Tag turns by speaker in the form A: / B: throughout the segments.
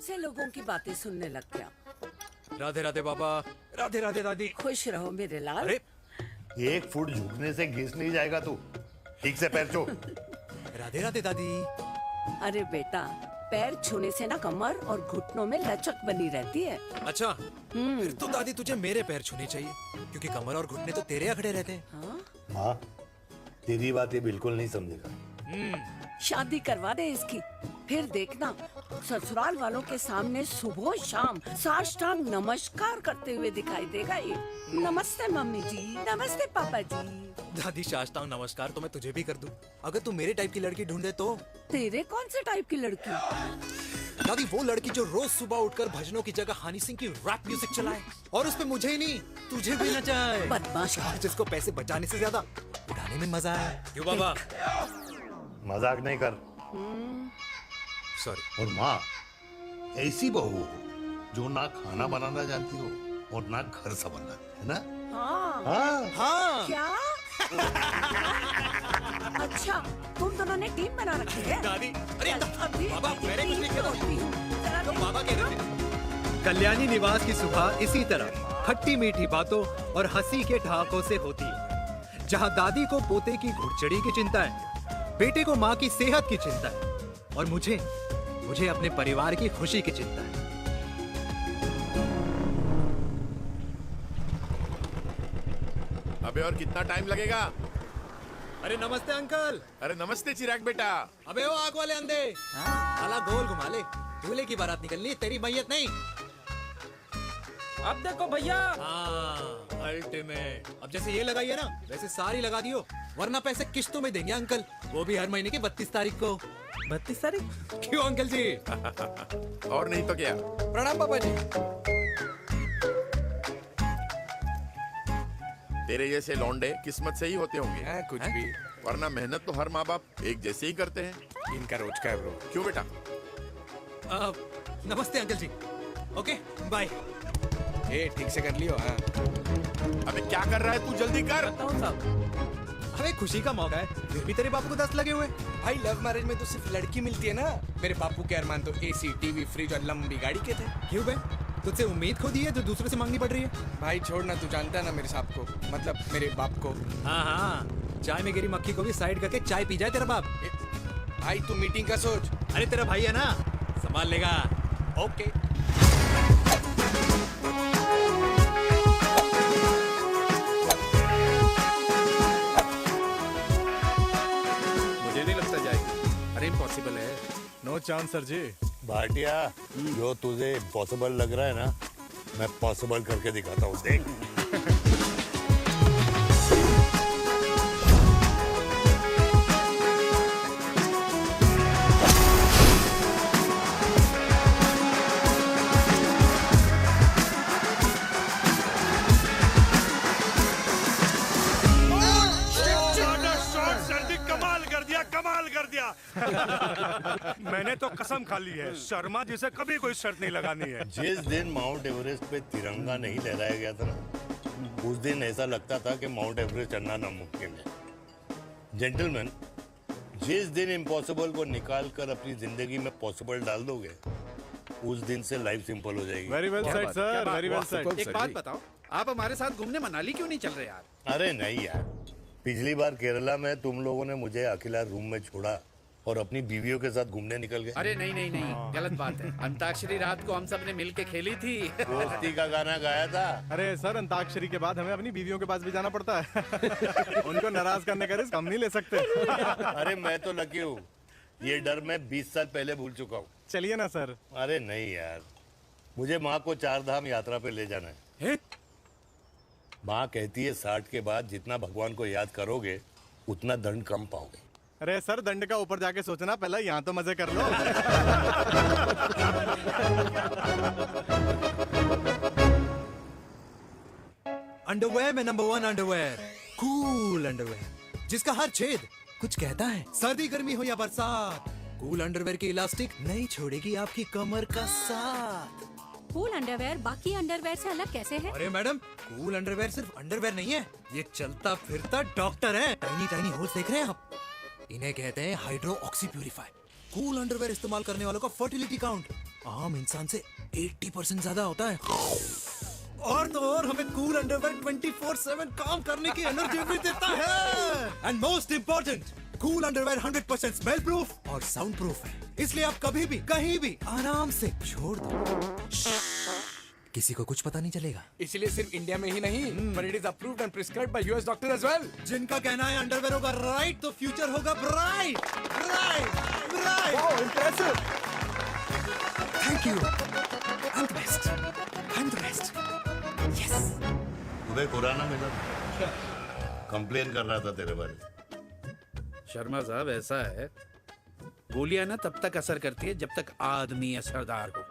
A: से लोगों की बातें सुनने लग गया?
B: राधे राधे बाबा, राधे राधे दादी।
A: खुश रहो मेरे लाल।
B: अरे
C: 1 फुट झुकने से घिस नहीं जाएगा तू। ठीक से पैर छू।
B: राधे राधे दादी।
A: अरे बेटा, पैर छूने से ना कमर और घुटनों में लचक बनी रहती है।
B: अच्छा, फिर तो दादी तुझे मेरे पैर छूने चाहिए, क्योंकि कमर और घुटने तो तेरे अखड़े रहते हैं।
A: हाँ?
C: माँ, तेरी बात ये बिल्कुल नहीं समझेगा।
A: शादी करवा दे इसकी, फिर देखना ससुराल वालों के सामने सुबह शाम साष्टांग नमस्कार करते हुए दिखाई देगा ये। नमस्ते मम्मी जी, नमस्ते पापा जी।
B: दादी साष्टांग नमस्कार तो मैं तुझे भी कर दूं, अगर तू मेरे टाइप की लड़की ढूंढे तो।
A: तेरे कौन से टाइप की लड़की?
B: दादी वो लड़की जो रोज सुबह उठकर भजनों की जगह हनी सिंह की रैप म्यूजिक चलाए, और उसपे मुझे ही नहीं तुझे भी नचाए।
A: बदमाश।
B: और जिसको पैसे बचाने से ज्यादा उड़ाने में मजा है। क्यों बाबा?
C: मजाक नहीं कर।
B: सॉरी।
C: और माँ, ऐसी बहू हो जो ना खाना बनाना जानती हो और ना घर संभालना, है ना?
A: हाँ।
C: हाँ।
B: हाँ।
A: क्या? अच्छा, तुम दोनों ने टीम बना रखी है?
B: दादी, अरे
A: अभी
B: बाबा, मैंने कुछ नहीं किया।
A: होती हूँ। जरा
B: तो बाबा कह रहे थे।
D: कल्याणी निवास की सुबह इसी तरह खट्टी मीठी बातों और हंसी के ठहाकों से होती है, जहां दादी को पोते की घुड़चड़ी की चिंता है, बेटे को माँ की सेहत की चिंता है, और मुझे अपने परिवार की खुशी की चिंता है।
E: अबे और कितना टाइम लगेगा?
B: अरे नमस्ते अंकल।
E: अरे नमस्ते चिराग बेटा।
B: अबे वो आग वाले अंधे, साला गोल घुमा ले, दूल्हे की बारात निकलनी, तेरी मैयत नहीं।
F: अब देखो भैया।
B: हाँ, अल्टीमेट। अब जैसे ये लगाई है ना, वैसे सारी लगा दियो, वरना पैसे किश्तों में देंगे अंकल, वो भी हर महीने की 32 तारीख को।
F: 32 तारीख?
B: क्यों अंकल जी?
E: और नहीं तो क्या।
B: प्रणाम पापा जी।
E: तेरे जैसे लौंडे किस्मत से ही होते होंगे।
F: कुछ भी।
E: वरना मेहनत तो हर माँ बाप एक जैसे ही करते हैं।
F: इनका रोज का है ब्रो।
E: क्यों बेटा?
B: नमस्ते अंकल जी। Okay bye.
F: ए ठीक से कर लियो। हाँ।
E: अबे क्या कर रहा है तू? जल्दी कर।
F: बताओ साहब।
B: अरे खुशी का मौका है, फिर भी तेरे बापू को 10 लगे हुए।
F: भाई लव मैरिज में तो सिर्फ लड़की मिलती है ना। मेरे बापू के अरमान तो एसी, टीवी, फ्रिज और लंबी गाड़ी के थे।
B: क्यों बे? तुझसे उम्मीद खो दी है जो दूसरों से मांगनी पड़ रही है?
F: भाई छोड़ ना, तू जानता है ना मेरे साहब को, मतलब मेरे बाप को।
B: हाँ हाँ, चाय में गिरी मक्खी को भी साइड करके चाय पी जाए तेरा बाप।
F: भाई तू मीटिंग का सोच।
B: अरे तेरा भाई है ना, संभाल लेगा।
F: ओके। मुझे नहीं लगता जाएगी। अरे इम्पॉसिबल है।
G: नो चांस सर जी।
C: भाटिया, जो तुझे इम्पॉसिबल लग रहा है ना, मैं पॉसिबल करके दिखाता हूँ, देख।
G: कमाल कर दिया। मैंने तो कसम खा ली है, शर्मा जी से कभी कोई शर्त नहीं लगानी है।
C: जिस दिन माउंट एवरेस्ट पे तिरंगा नहीं लहराया गया था ना, उस दिन ऐसा लगता था कि माउंट एवरेस्ट चढ़ना नामुमकिन है। जेंटलमैन, जिस दिन इम्पॉसिबल को निकाल कर अपनी जिंदगी में पॉसिबल डाल दोगे, उस दिन से लाइफ सिंपल हो जाएगी।
G: Very well said sir, very well said.
H: एक बात बताओ, आप हमारे साथ घूमने मनाली क्यों नहीं चल रहे यार?
C: अरे नहीं यार, पिछली बार केरला में तुम लोगों ने मुझे अकेला रूम में छोड़ा और अपनी बीवियों के साथ घूमने निकल गए।
H: अरे नहीं नहीं नहीं, गलत बात है। अंताक्षरी रात को हम सब ने मिल के खेली थी।
C: दोस्ती का गाना गाया था।
G: अरे सर, अंताक्षरी के बाद हमें अपनी बीवियों के पास भी जाना पड़ता है। उनको नाराज करने का रिस्क हम नहीं ले सकते।
C: अरे मैं तो लकी हूँ, ये डर मैं 20 साल पहले भूल चुका हूँ।
G: चलिए ना सर।
C: अरे नहीं यार, मुझे माँ को 4 धाम यात्रा पे ले जाना है। माँ कहती है 60 के बाद जितना भगवान को याद करोगे उतना दंड कम पाओगे।
G: अरे सर, दंड का ऊपर जाके सोचना, पहले यहाँ तो मजे कर लो।
B: अंडरवेयर में नंबर 1 अंडरवेयर, कूल अंडरवेयर, जिसका हर छेद कुछ कहता है। सर्दी गर्मी हो या बरसात, कूल अंडरवेयर की इलास्टिक नहीं छोड़ेगी आपकी कमर का साथ।
I: कूल अंडरवेयर बाकी अंडरवेयर से अलग कैसे है?
B: अरे मैडम, कूल अंडरवेयर सिर्फ अंडरवेयर नहीं है, ये चलता फिरता डॉक्टर है। टाइनी टाइनी होल्स देख रहे हैं आप? इन्हें कहते हैं hydro oxy purify. Cool underwear इस्तेमाल करने वालों का फर्टिलिटी काउंट आम इंसान से 80% ज्यादा होता है। और तो और हमें कूल अंडरवेयर 24/7 काम करने की एनर्जी भी देता है। And most important, cool underwear 100% smell proof और साउंड प्रूफ है, इसलिए आप कभी भी कहीं भी आराम से छोड़ दो, किसी को कुछ पता नहीं चलेगा।
F: इसलिए सिर्फ इंडिया में ही नहीं, पर it is approved and prescribed by US doctor as well.
B: जिनका कहना है अंडरवेयर होगा राइट तो फ्यूचर होगा bright. Right right. Wow impressive. Thank you. I am the best. I am the best. Yes.
C: Uday Khurana मिला था, कंप्लेन कर रहा था तेरे बारे में।
H: शर्मा साहब ऐसा है, गोलियां ना तब तक असर करती है जब तक आदमी असरदार हो।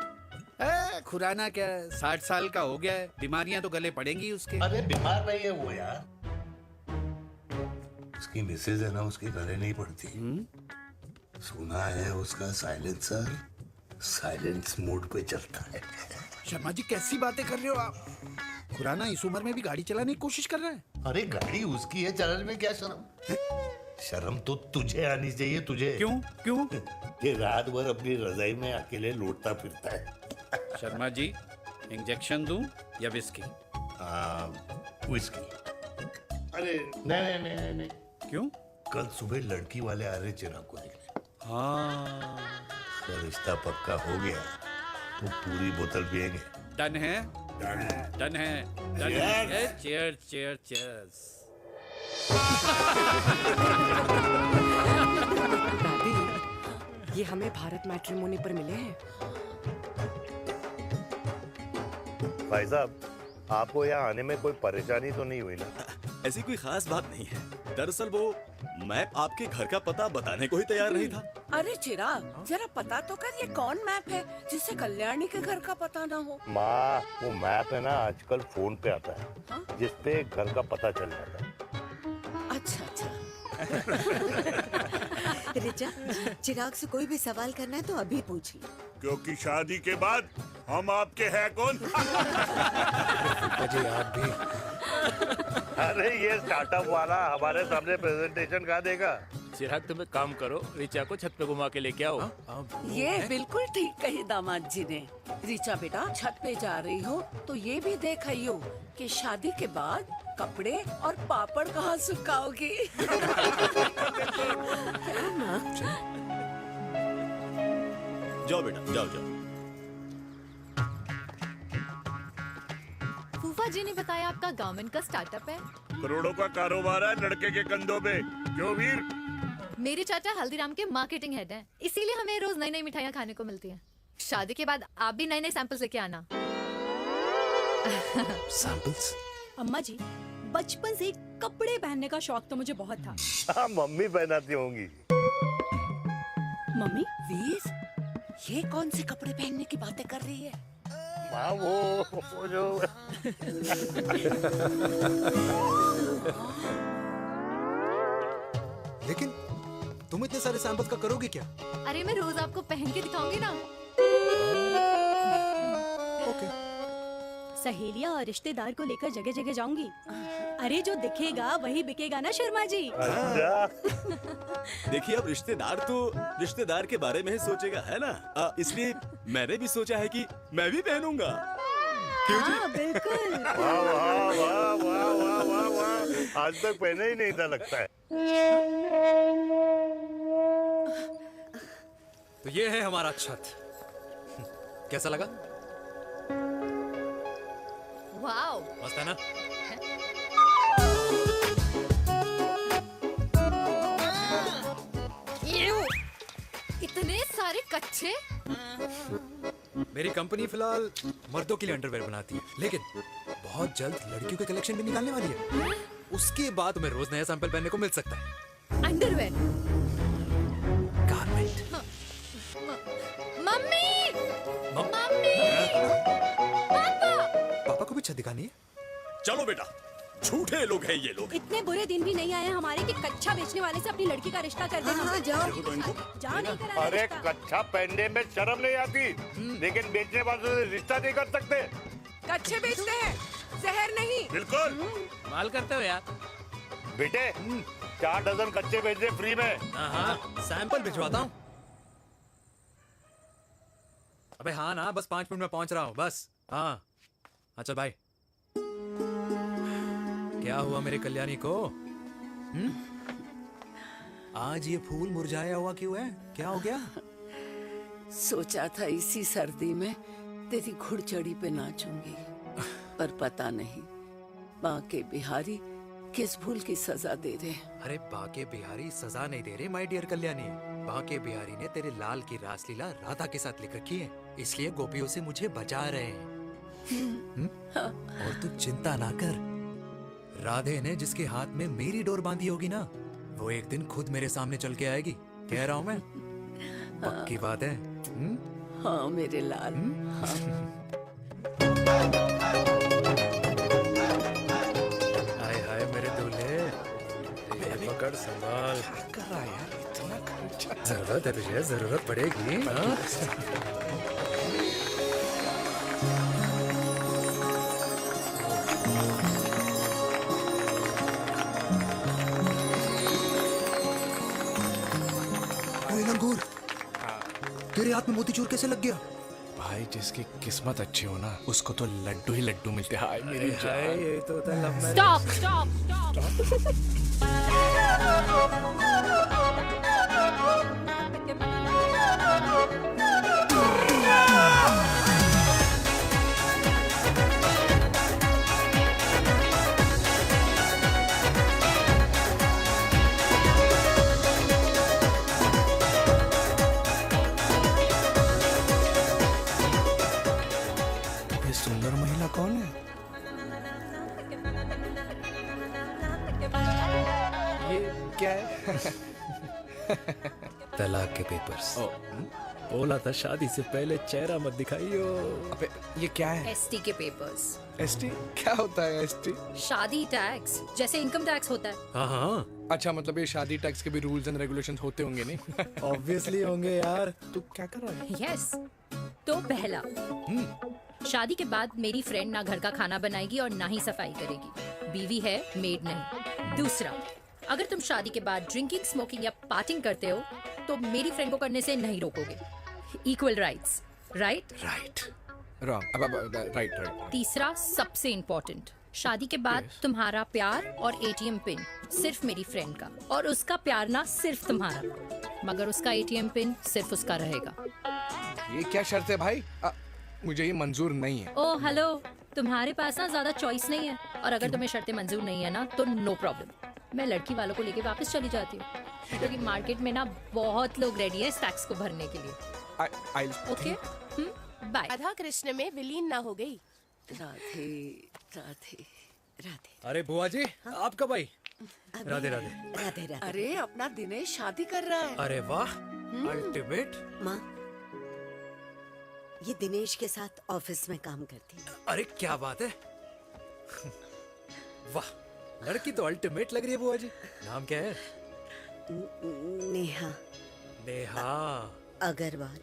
H: खुराना क्या 60 साल का हो गया है, बीमारियां तो गले पड़ेंगी उसके।
C: अरे बीमार नहीं है वो यार, उसकी मिसेज है ना, उसके गले नहीं पड़ती। सुना है उसका साइलेंसर साइलेंस मोड पे चलता है।
H: शर्मा जी कैसी बातें कर रहे हो आप? खुराना इस उम्र में भी गाड़ी चलाने की कोशिश कर रहा है।
C: अरे गाड़ी उसकी है, चलाने में क्या शर्म? शर्म तो तुझे आनी चाहिए, तुझे।
H: क्यों क्यों?
C: ये रात भर अपनी रजाई में अकेले लौटता फिरता है।
H: शर्मा जी, इंजेक्शन दूं या विस्की?
C: विस्की। अरे नहीं नहीं नहीं नहीं।
H: क्यों?
C: कल सुबह लड़की वाले आ रहे चिराग को देखने।
H: हाँ,
C: अगर रिश्ता पक्का हो गया तो पूरी बोतल पिएंगे।
H: डन है।
C: डन है।
H: डन है। Done
C: Cheers.
H: है। Cheers cheers cheers.
J: दादी, ये हमें भारत मैट्रिमोनी पर मिले हैं।
C: भाई साहब, आपको यहाँ आने में कोई परेशानी तो नहीं हुई ना?
K: ऐसी कोई खास बात नहीं है। दरअसल वो मैप आपके घर का पता बताने को ही तैयार नहीं था।
A: अरे चिराग, जरा पता तो कर ये कौन मैप है जिससे कल्याणी के घर का पता ना हो।
C: माँ, वो मैप है ना आजकल फोन पे आता है,
A: हाँ?
C: जिसपे घर का पता चल जाता है।
A: अच्छा अच्छा।
J: रिचा, चिराग से कोई भी सवाल करना है तो अभी पूछ लो।
G: क्योंकि शादी के बाद हम आपके हैं कौन?
B: अजय आप भी।
C: अरे ये स्टार्टअप वाला हमारे सामने प्रेजेंटेशन कहाँ देगा?
K: चिराग तुम एक काम करो, रिचा को छत पे घुमा के लेके आओ।
A: ये बिल्कुल ठीक कही दामाद जी ने। रिचा बेटा, छत पे जा रही हो तो ये भी देख आइयो कि शादी के बाद कपड़े और पापड़ कहाँ सुखाओगी।
K: जाओ बेटा, जाओ जाओ।
I: फूफा जी ने बताया आपका गवर्नमेंट का स्टार्टअप है।
G: करोड़ों का कारोबार है लड़के के कंधों पे। क्यों वीर?
I: मेरे चाचा हल्दीराम के मार्केटिंग हेड हैं, इसीलिए हमें रोज नई नई मिठाइयाँ खाने को मिलती हैं। शादी के बाद आप भी नए नए सैंपल्स लेके आना।
B: सैंपल्स?
I: अम्मा जी, बचपन से कपड़े पहनने का शौक तो मुझे बहुत था।
C: हाँ, मम्मी पहनाती होंगी।
I: मम्मी?
A: वीर, ये कौन से कपड़े पहनने की बातें कर रही है?
C: माँ, वो जो
B: लेकिन तुम इतने सारे सैंपल्स का करोगे क्या?
I: अरे मैं रोज आपको पहन के दिखाऊंगी ना।
B: ओके।
I: सहेलियां और रिश्तेदार को लेकर जगह जगह जाऊंगी। अरे जो दिखेगा वही बिकेगा ना शर्मा जी।
K: देखिए अब रिश्तेदार तो रिश्तेदार के बारे में ही सोचेगा, है ना? इसलिए मैंने भी सोचा है कि मैं भी पहनूंगा। क्यों जी?
I: हाँ बिल्कुल।
C: वाह वाह वाह वाह वाह वाह वाह, आज तक पहने ही नहीं था लगता है।
B: तो ये है हमारा छत। कैसा लगा?
I: वाओ,
B: मस्त है ना?
I: इतने सारे कच्चे।
B: मेरी कंपनी फिलहाल मर्दों के लिए अंडरवेयर बनाती है, लेकिन बहुत जल्द लड़कियों के कलेक्शन भी निकालने वाली है। उसके बाद तुम्हें रोज नया सैंपल पहनने को मिल सकता है।
I: अंडरवेयर?
B: गारमेंट।
I: मम्मी, मम्मी, पापा।
B: पापा को भी छत दिखानी है?
K: चलो बेटा, झूठे लोग हैं ये लोग।
I: इतने बुरे दिन भी नहीं आए हमारे कि कच्चा बेचने वाले से अपनी लड़की का रिश्ता कर देना।
J: हाँ, जाओ।
K: देखो तो इनको।
I: जाओ, नहीं करा
C: अरे
I: रिश्ता।
C: कच्चा पहनने में शर्म नहीं आती, लेकिन बेचने वालों से रिश्ता नहीं कर सकते।
J: कच्चे बेचते हैं, जहर नहीं।
G: बिल्कुल।
H: माल करते हो यार।
C: बेटे, 4 डजन कच्चे बेच दे फ्री में।
B: हाँ, सैंपल भिजवाता हूँ। अबे हाँ ना, बस 5 मिनट में पहुंच रहा हूँ बस। हाँ चल भाई। क्या हुआ मेरे कल्याणी को? आज ये फूल मुरझाया हुआ क्यों है? क्या हो गया?
A: सोचा था इसी सर्दी में तेरी घुड़चड़ी पे नाचूंगी, पर पता नहीं बाके बिहारी किस भूल की सजा दे रहे।
B: अरे बाके बिहारी सजा नहीं दे रहे माय डियर कल्याणी। बाके बिहारी ने तेरे लाल की रासलीला राधा के साथ लिख रखी है, इसलिए गोपियों से मुझे बचा रहे हैं। और तू चिंता ना कर, राधे ने जिसके हाथ में मेरी डोर बांधी होगी ना, वो एक दिन खुद मेरे सामने चल के आएगी। कह रहा हूँ मैं, पक्की बात है।
A: हाँ मेरे लाल।
B: हाय हाय मेरे दूल्हे, पकड़ संभाल।
F: क्या कर रहा है यार, इतना खर्चा।
B: जरूरत है तुझे, जरूरत पड़ेगी। लंगूर, तेरे हाथ में मोतीचूर कैसे लग गया?
F: भाई जिसकी किस्मत अच्छी हो ना, उसको तो लड्डू ही लड्डू मिलते हैं। हाय मेरी
B: हाय,
F: जान।
B: ये तो होता है love marriage.
I: Stop stop stop.
F: ये सुंदर महिला कौन है? ये क्या है?
B: तलाक के पेपर्स।
K: बोला था शादी से पहले चेहरा मत दिखाइयो।
F: अबे ये क्या है?
I: एसटी के पेपर्स।
F: एसटी क्या होता है? एसटी
I: शादी टैक्स जैसे इनकम टैक्स होता है।
B: हाँ हाँ,
F: अच्छा, मतलब ये शादी टैक्स के भी रूल्स एंड रेगुलेशंस होते होंगे नहीं?
B: ऑब्वियसली होंगे यार।
F: तू क्या कर रहा है?
I: यस। तो पहला, शादी के बाद मेरी फ्रेंड ना घर का खाना बनाएगी और ना ही सफाई करेगी। बीवी है, मेड नहीं। दूसरा, अगर तुम शादी के बाद ड्रिंकिंग, स्मोकिंग या पार्टिंग करते हो तो मेरी फ्रेंड को करने से नहीं रोकोगे। Equal rights, right?
F: Right. Wrong. अब राइट राइट।
I: तीसरा, सबसे इम्पोर्टेंट, शादी के बाद तुम्हारा प्यार और एटीएम पिन सिर्फ मेरी फ्रेंड का, और उसका प्यार ना सिर्फ तुम्हारा, मगर उसका एटीएम पिन सिर्फ उसका रहेगा।
F: ये क्या शर्त है भाई? मुझे ये मंजूर नहीं है।
I: ओ हेलो, तुम्हारे पास ना ज्यादा चॉइस नहीं है, और अगर तुम्हें शर्तें मंजूर नहीं है ना तो नो प्रॉब्लम, मैं लड़की वालों को लेके वापस चली जाती हूँ, क्योंकि मार्केट में ना बहुत लोग रेडी है इस टैक्स को भरने के लिए। Okay, bye.
J: राधा कृष्ण में विलीन ना हो गई।
A: राधे राधे राधे।
B: अरे बुआ जी, आप कब आई? राधे राधे।
J: राधे राधे।
A: अरे अपना दिनेश शादी कर रहा है।
B: अरे वाह, अल्टीमेट।
J: माँ, ये दिनेश के साथ ऑफिस में काम करती है।
B: अरे क्या बात है। वाह, लड़की तो अल्टीमेट लग रही है बुआ जी। नाम क्या है?
J: नेहा
B: नेहा
J: अग्रवाल।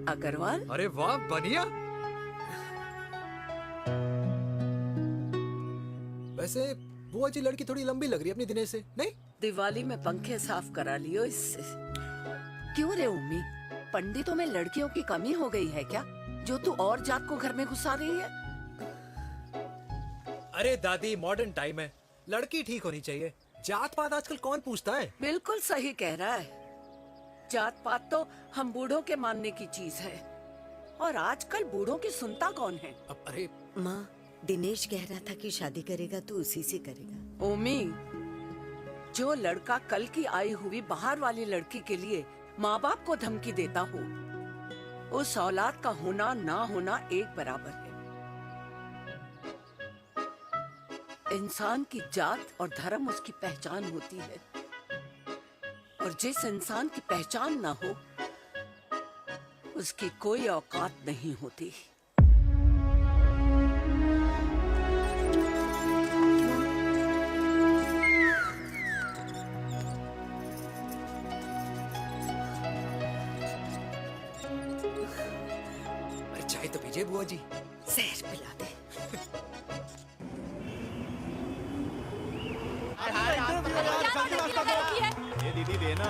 A: अग्रवाल?
B: अरे वाह, बढ़िया। वैसे बुआ जी लड़की थोड़ी लंबी लग रही है अपनी दिनेश से, नहीं?
A: दिवाली में पंखे साफ करा लियो इससे। क्यों रे उम्मी, पंडितों में लड़कियों की कमी हो गई है क्या, जो तू और जात को घर में घुसा रही है?
B: अरे दादी, मॉडर्न टाइम है, लड़की ठीक होनी चाहिए। जात पात आजकल कौन पूछता है?
A: बिल्कुल सही कह रहा है। जात पात तो हम बूढ़ों के मानने की चीज है, और आजकल बूढ़ों की सुनता कौन है?
B: अब अरे
J: माँ, दिनेश कह रहा था कि शादी करेगा तो उसी से करेगा।
A: ओमी, जो लड़का कल की आई हुई बाहर वाली लड़की के लिए माँ बाप को धमकी देता हो, उस औलाद का होना ना होना एक बराबर है। इंसान की जात और धर्म उसकी पहचान होती है, और जिस इंसान की पहचान ना हो उसकी कोई औकात नहीं होती।
B: अरे चाय तो पीजिए बुआ जी।
J: जहर पिला दे।
K: ये दीदी देना।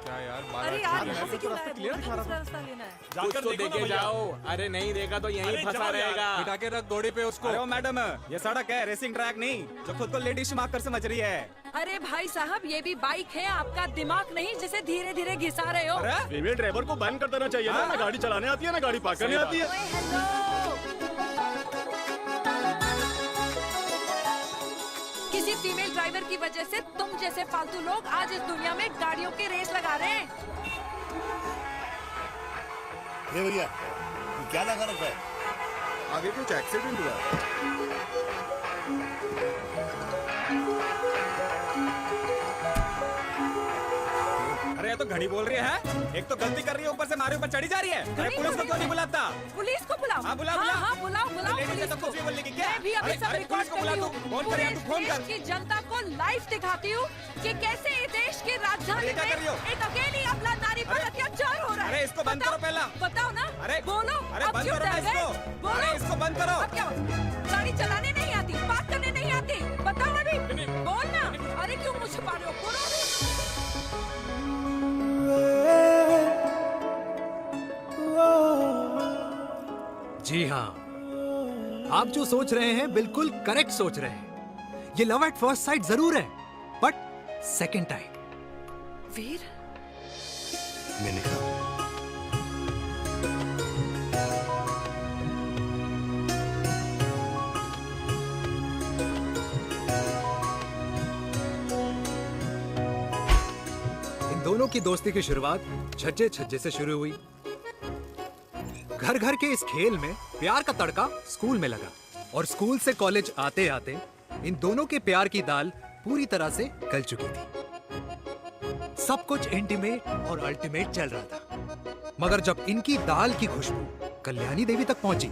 F: क्या यार,
L: अरे यार यहाँ से क्यों लाए? बोला था दूसरा रास्ता लेना है।
K: कुछ तो देखे जाओ। अरे नहीं देखा तो यहीं फंसा रहेगा।
F: बिठा के रख घोड़ी पे उसको।
K: अरे मैडम, ये सड़क है, रेसिंग ट्रैक नहीं जो खुद को लेडी मार्कर समझ रही है।
L: अरे भाई साहब, ये भी बाइक है, आपका दिमाग नहीं जिसे धीरे धीरे घिसा रहे हो।
K: फीमेल ड्राइवर को बैन कर देना चाहिए ना गाड़ी चलाने आती है ना गाड़ी पार्क करने आती है।
L: किसी फीमेल ड्राइवर की वजह से तुम जैसे फालतू लोग आज इस दुनिया में गाड़ियों की रेस लगा रहे हैं।
C: ये भैया ये क्या लगा रखा है?
E: आगे कुछ एक्सीडेंट हुआ।
K: अरे तो घड़ी बोल रही है, एक तो गलती कर रही है, ऊपर से हमारे ऊपर चढ़ी जा रही है। अरे पुलिस को क्यों नहीं बुलाता?
L: पुलिस को बुलाओ।
K: हाँ बुलाओ
L: हाँ बुलाओ
K: पुलिस को। कुछ भी बोलने की क्या?
L: मैं भी अभी सब रिकॉर्ड कर रही हूँ।
K: फोन कर, फोन कर।
L: की जनता को लाइव दिखाती हूँ कि कैसे इस देश की राजधानी में एक अकेली अबला नारी पर अत्याचार हो रहा है।
K: अरे इसको बंद करो पहला।
L: बताओ ना।
K: अरे
L: बोलो।
K: अरे बंद करो ना इसको। अरे इसको बंद करो।
L: अब क्या? गाड़ी चलाने नहीं आती, बात करने नहीं आती, बताओ अभी। बोलना। अरे क्यों मुझे छुपा रहे हो? बोलो।
D: जी हाँ, आप जो सोच रहे हैं बिल्कुल करेक्ट सोच रहे हैं। ये लव एट फर्स्ट साइट जरूर है, बट सेकंड टाइम।
L: वीर,
C: मैंने कहा
D: इन दोनों की दोस्ती की शुरुआत छज्जे छज्जे से शुरू हुई। घर घर के इस खेल में प्यार का तड़का स्कूल में लगा और स्कूल से कॉलेज आते आते इन दोनों के प्यार की दाल पूरी तरह से गल चुकी थी। सब कुछ इंटीमेट और अल्टीमेट चल रहा था, मगर जब इनकी दाल की खुशबू कल्याणी देवी तक पहुंची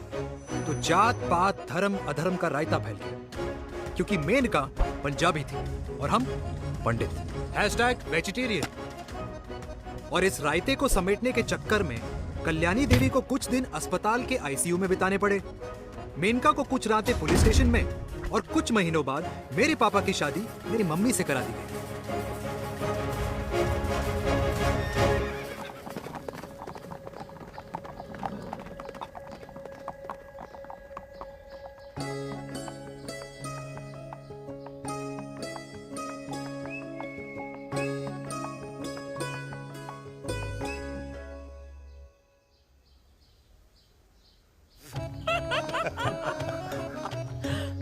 D: तो जात पात धर्म अधर्म का रायता फैल गया, क्योंकि मेनका पंजाबी थी और हम पंडित। #वेजिटेरियन। और इस रायते को समेटने के चक्कर में कल्याणी देवी को कुछ दिन अस्पताल के आईसीयू में बिताने पड़े, मेनका को कुछ रातें पुलिस स्टेशन में, और कुछ महीनों बाद मेरे पापा की शादी मेरी मम्मी से करा दी गई।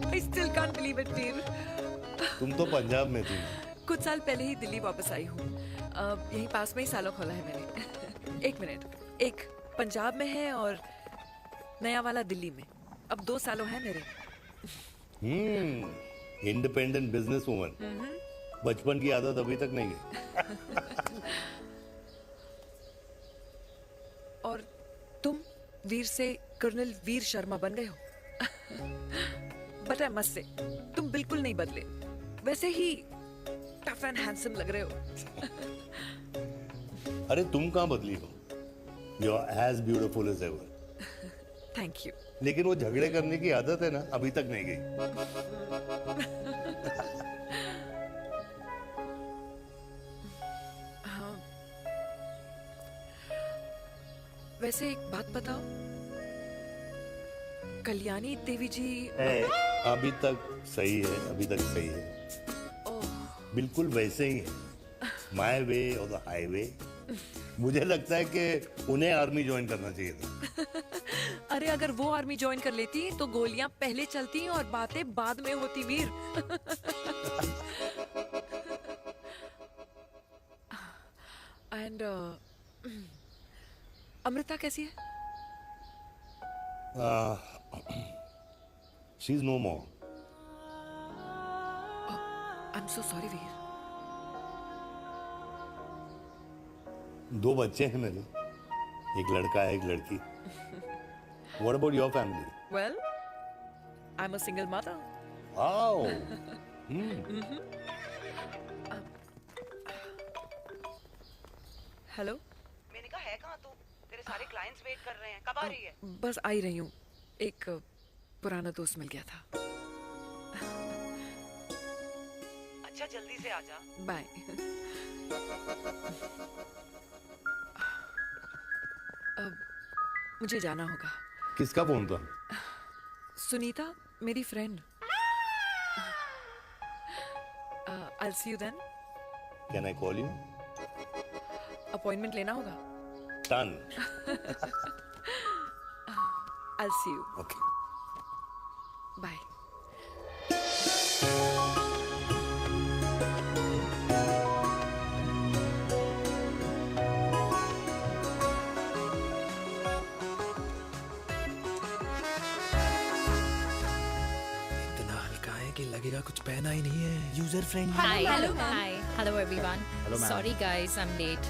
L: I still can't believe it, वीर।
C: तुम तो पंजाब में थी।
L: कुछ साल पहले ही दिल्ली वापस आई हूँ। यहीं पास में ही सालों खोला है मैंने। एक मिनट, एक पंजाब में है और नया वाला दिल्ली में। अब 2 सालों है मेरे।
C: Independent business woman. बचपन की आदत अभी तक नहीं गई।
L: और तुम वीर से कर्नल वीर शर्मा बन गए हो। बट आई मस्ट से, तुम बिल्कुल नहीं बदले, वैसे ही टफ एंड हैंडसम लग रहे हो।
C: अरे तुम कहाँ बदली हो? You are as beautiful as ever.
L: Thank you.
C: लेकिन वो झगड़े करने की आदत है ना, अभी तक नहीं गई।
L: हाँ। वैसे एक बात बताओ, कल्याणी देवी जी
C: अभी तक सही है, अभी तक सही है। बिल्कुल वैसे ही है, माय वे और द हाईवे। मुझे लगता है कि उन्हें आर्मी ज्वाइन करना चाहिए था।
L: अरे अगर वो आर्मी ज्वाइन कर लेती तो गोलियां पहले चलती और बातें बाद में होती, वीर। एंड अमृता कैसी है?
C: She is no more.
L: I am so sorry Veer.
C: 2 बच्चे हैं मेरे, एक लड़का है, एक लड़की। What about your family?
L: Well, I'm a single mother.
C: Wow.
L: Hello.
A: मैंने कहा है कहाँ तू? तेरे सारे क्लाइंट्स वेट कर रहे हैं, कब आ रही है?
L: बस आ ही रही हूँ, एक पुराना दोस्त मिल गया था।
A: अच्छा जल्दी से आ जा।
L: बाय। मुझे जाना होगा।
C: किसका फोन था?
L: सुनीता, मेरी friend. I'll see you then.
C: Can I call you?
L: Appointment लेना होगा।
C: Done.
L: I'll see you.
C: Okay.
L: Bye.
B: इतना हल्का है कि लगेगा कुछ पहना ही नहीं है। User friendly.
I: Hello everyone. Sorry guys, I'm late.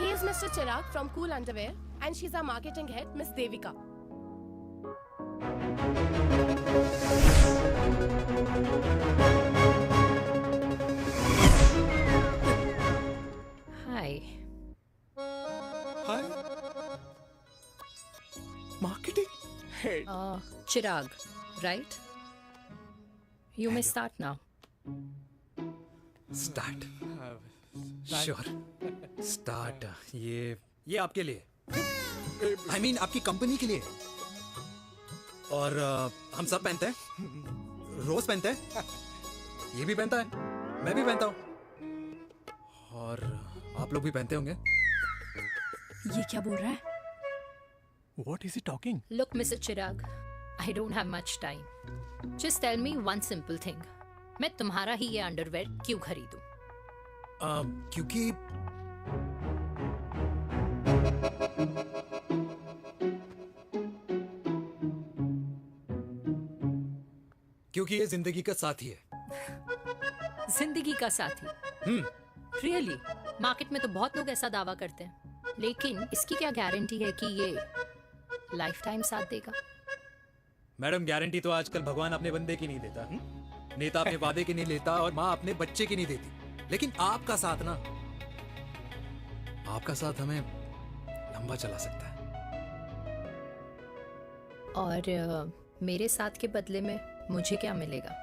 M: He is Mr. Chirag from Cool Underwear and she's our marketing head, Miss Devika.
I: Hi.
F: Hi. Marketing head.
I: Chirag, right? You may start now.
B: Start. Sure. Start. ये आपके लिए। I mean आपकी company के लिए। और हम सब पहनते हैं। रोज पहनते हैं। ये भी पहनता है। मैं भी पहनता हूँ। और आप लोग भी पहनते होंगे।
I: ये क्या बोल रहा है?
F: What is he talking?
I: Look, Mr. Chirag, I don't have much time. Just tell me one simple thing. मैं तुम्हारा ही ये अंडरवेयर क्यों खरीदूं?
B: क्योंकि ये जिंदगी का साथी है।
I: जिंदगी का साथी? Really? मार्केट में तो बहुत लोग ऐसा दावा करते हैं, लेकिन इसकी क्या गारंटी है कि ये लाइफ टाइम साथ देगा?
B: मैडम, गारंटी तो आजकल भगवान अपने बंदे की नहीं देता। नेता अपने वादे की नहीं लेता और माँ अपने बच्चे की नहीं देती। लेकिन आपका साथ ना, आपका साथ हमें लंबा चला सकता है।
I: और मेरे साथ के बदले में मुझे क्या मिलेगा?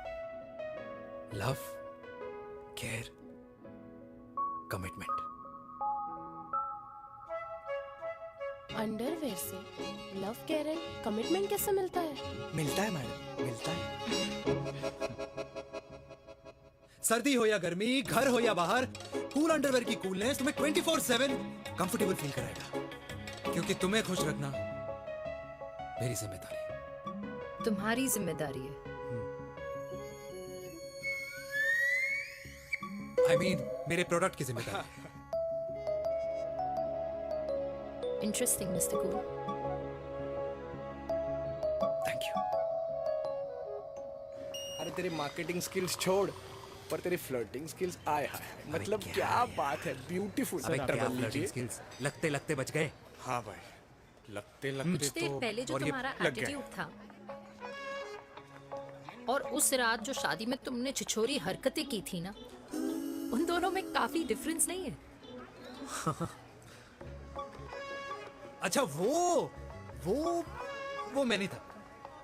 B: Love, care, commitment.
M: अंडरवेयर से लव, केयर एंड कमिटमेंट कैसे मिलता है?
F: मिलता है मैडम, मिलता है।
B: सर्दी हो या गर्मी, घर हो या बाहर, कूल अंडरवेयर की कूलनेस तुम्हें 24/7 कंफर्टेबल फील कराएगा। क्योंकि तुम्हें खुश रखना मेरी जिम्मेदारी है।
I: तुम्हारी जिम्मेदारी है?
B: I mean, मेरे प्रोडक्ट की जिम्मेदारी है।
I: Interesting, Mr. Cool.
B: Thank you.
F: अरे तेरी मार्केटिंग स्किल्स छोड़, पर तेरी फ्लर्टिंग स्किल्स आए हाय। मतलब क्या बात है, ब्यूटीफुल।
B: स्किल्स लगते लगते बच गए।
F: हाँ भाई, लगते लगते
I: कुछ देर
F: तो
I: पहले जो
F: और ये
I: तुम्हारा
F: लग गए।
I: एटीट्यूड था और उस रात जो शादी में तुमने छिछोरी हरकतें की थी ना, उन दोनों में काफी डिफरेंस नहीं है?
B: अच्छा, वो मैं नहीं था।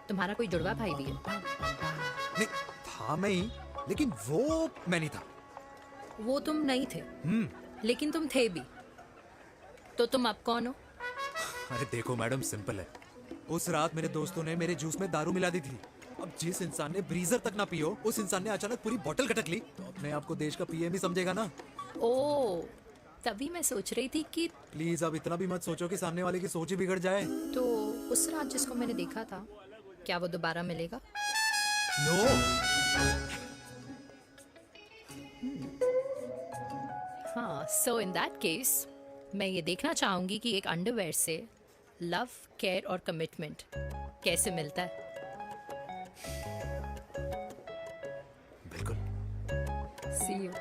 I: तुम्हारा कोई जुड़वा भाई भी है?
B: नहीं था मैं ही, लेकिन वो मैं नहीं था।
I: वो तुम नहीं थे, लेकिन तुम थे भी। तो तुम अब कौन हो?
B: अरे देखो मैडम, सिंपल है। उस रात मेरे दोस्तों ने मेरे जूस में दारू मिला दी थी। अब जिस इंसान ने ब्रीजर तक ना पियो, उस इंसान ने अचानक पूरी बोतल खटक ली, तो अपने आप को देश का पीएम ही समझेगा ना।
I: ओ, तभी मैं सोच रही थी कि
B: प्लीज अब इतना भी मत सोचो कि सामने वाले की सोच ही बिगड़ जाए।
I: तो उस रात जिसको मैंने देखा था, क्या वो दोबारा मिलेगा?
B: नो।
I: हाँ, सो इन दैट केस मैं ये देखना चाहूंगी कि एक अंडरवेयर से लव, केयर और कमिटमेंट कैसे मिलता है।
B: बिल्कुल।
I: See you.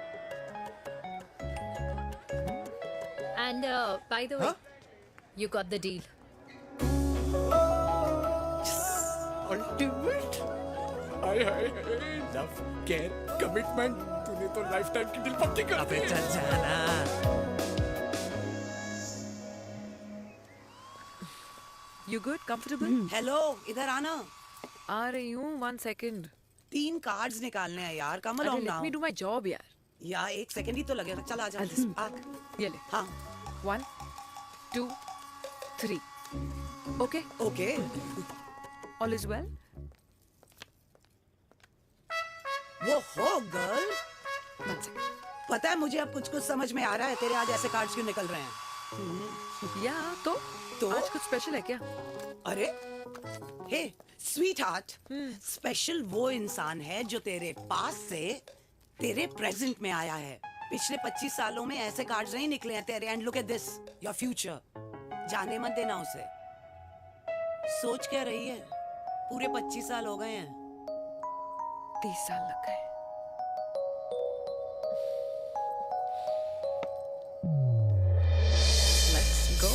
I: And by the way, you got the deal.
F: Ultimate. Hi hi, love, care, commitment. तूने तो लाइफ टाइम की डील पक्की कर दी।
B: चल जाना।
L: You good? Comfortable?
A: हेलो, इधर आना।
L: आ रही हूँ, 1 second.
A: 3 कार्ड्स निकालने हैं यार, कम
L: अरे,
A: on
L: let me do my job यार।
A: यार 1 सेकंड ही तो लगेगा। चल आ जा।
L: I'll just-
A: आ।
L: ये ले।
A: हाँ।
L: 1, 2, 3. Okay?
A: Okay.
L: All is well?
A: वो हो गर्ल,
L: 1 second.
A: पता है मुझे अब कुछ समझ में आ रहा है तेरे आज ऐसे कार्ड्स क्यों निकल रहे हैं।
L: या तो आज कुछ स्पेशल है क्या?
A: अरे हे स्वीट हार्ट, स्पेशल वो इंसान है जो तेरे पास से तेरे प्रेजेंट में आया है। पिछले 25 सालों में ऐसे कार्ड्स नहीं निकले हैं तेरे। And look at this, your future. जाने मत देना उसे। सोच क्या रही है, पूरे 25 साल हो गए हैं।
L: 30 साल लग गए। Let's go.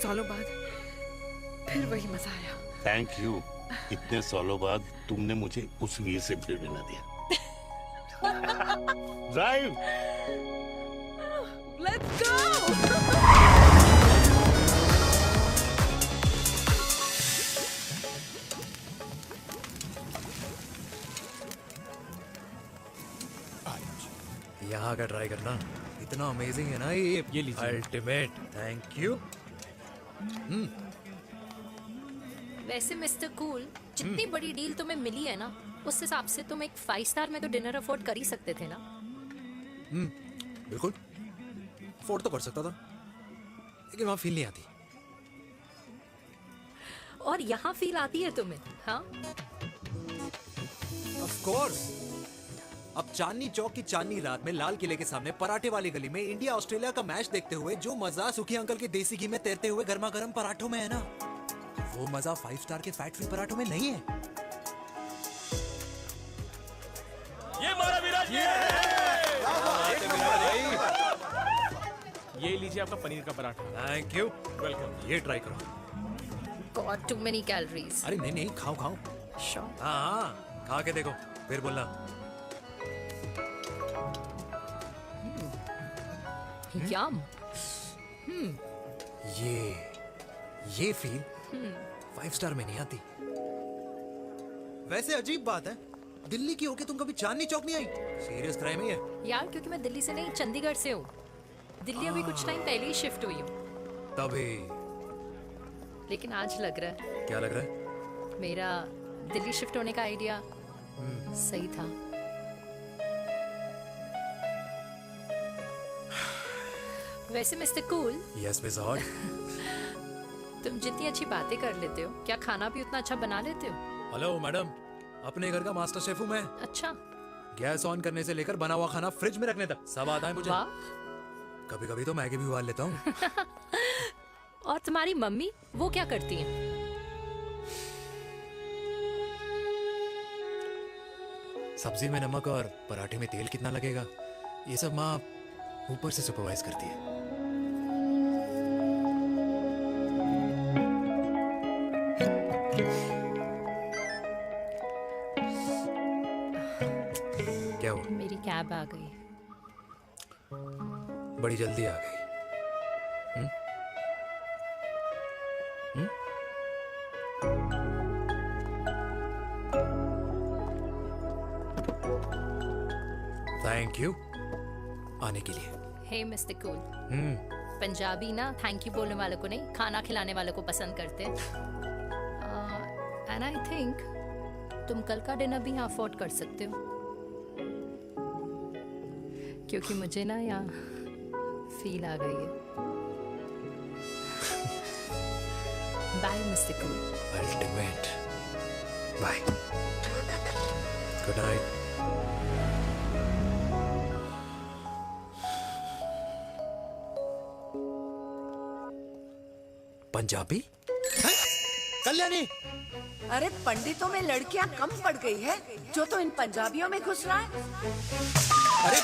L: सालों बाद फिर वही मजा आया।
C: Thank you. इतने सालों बाद तुमने मुझे उस वीर से फिर मिला दिया। ड्राइव।
L: Let's go.
B: यहाँ का ट्राई करना, इतना अमेजिंग है ना ये लीजिए अल्टीमेट। Thank you.
I: वैसे मिस्टर कूल, जितनी बड़ी डील तुम्हें मिली है ना, उस हिसाब से तुम एक 5 स्टार में तो डिनर अफोर्ड कर ही सकते थे ना।
B: बिल्कुल अफोर्ड तो कर सकता था, लेकिन वहां फील नहीं आती।
I: और यहाँ फील आती है तुम्हें? हाँ,
B: ऑफ कोर्स। अब चांदनी चौक की चांदनी रात में लाल किले के सामने पराठे वाली गली में इंडिया ऑस्ट्रेलिया का मैच देखते हुए जो मजा सुखी अंकल के देसी घी में तैरते हुए गर्मा गर्म पराठों में है ना, वो मजा 5 स्टार के फैट फ्री पराठों में नहीं है।
K: ये मारा विराज। ये लीजिए आपका पनीर का पराठा।
B: Thank you.
K: वेलकम।
B: ये ट्राई करो।
I: God too many calories.
B: अरे नहीं नहीं, खाओ खाओ।
I: श्योर।
B: हाँ, खा के देखो फिर बोलना।
I: यम।
B: ये फील 5 स्टार में नहीं आती। वैसे अजीब बात है, दिल्ली की होके तुम कभी चांदनी चौक नहीं आई? सीरियस क्राइम है ये।
I: यार क्योंकि मैं दिल्ली से नहीं, चंडीगढ़ से हूँ। दिल्ली अभी कुछ टाइम पहले ही शिफ्ट हुई हूँ।
B: तभी।
I: लेकिन आज लग रहा है
B: क्या लग रहा है?
I: मेरा दिल्ली शिफ्ट होने का आइडिया सही था। वैसे mister cool,
B: yes miss hot.
I: तुम जितनी अच्छी बातें कर लेते हो, क्या खाना भी उतना अच्छा बना लेते हो?
B: हेलो मैडम, अपने घर का मास्टर शेफ हूँ मैं।
I: अच्छा।
B: गैस ऑन करने से लेकर बना हुआ खाना फ्रिज में रखने तक सब आता है मुझे।
I: वाह।
B: कभी कभी तो मैगी भी उबाल लेता हूँ।
I: और तुम्हारी मम्मी, वो क्या करती हैं?
B: सब्जी में नमक और पराठे में तेल कितना लगेगा, ये सब माँ ऊपर से सुपरवाइज करती है। क्या हुआ?
I: मेरी कैब आ गई।
B: बड़ी जल्दी आ गई। थैंक यू आने के लिए।
I: हे मिस्टर कूल, पंजाबी ना थैंक यू बोलने वालों को नहीं, खाना खिलाने वालों को पसंद करते हैं। एंड आई थिंक तुम कल का डिनर भी यहाँ अफोर्ड कर सकते हो, क्योंकि मुझे ना यहाँ फील आ गई है। Bye mister cool.
B: Ultimate. Bye. Good night. Punjabi? Kalyani!
A: अरे पंडितों में लड़कियां कम पड़ गई है जो तो इन पंजाबियों में घुस रहा है।
B: अरे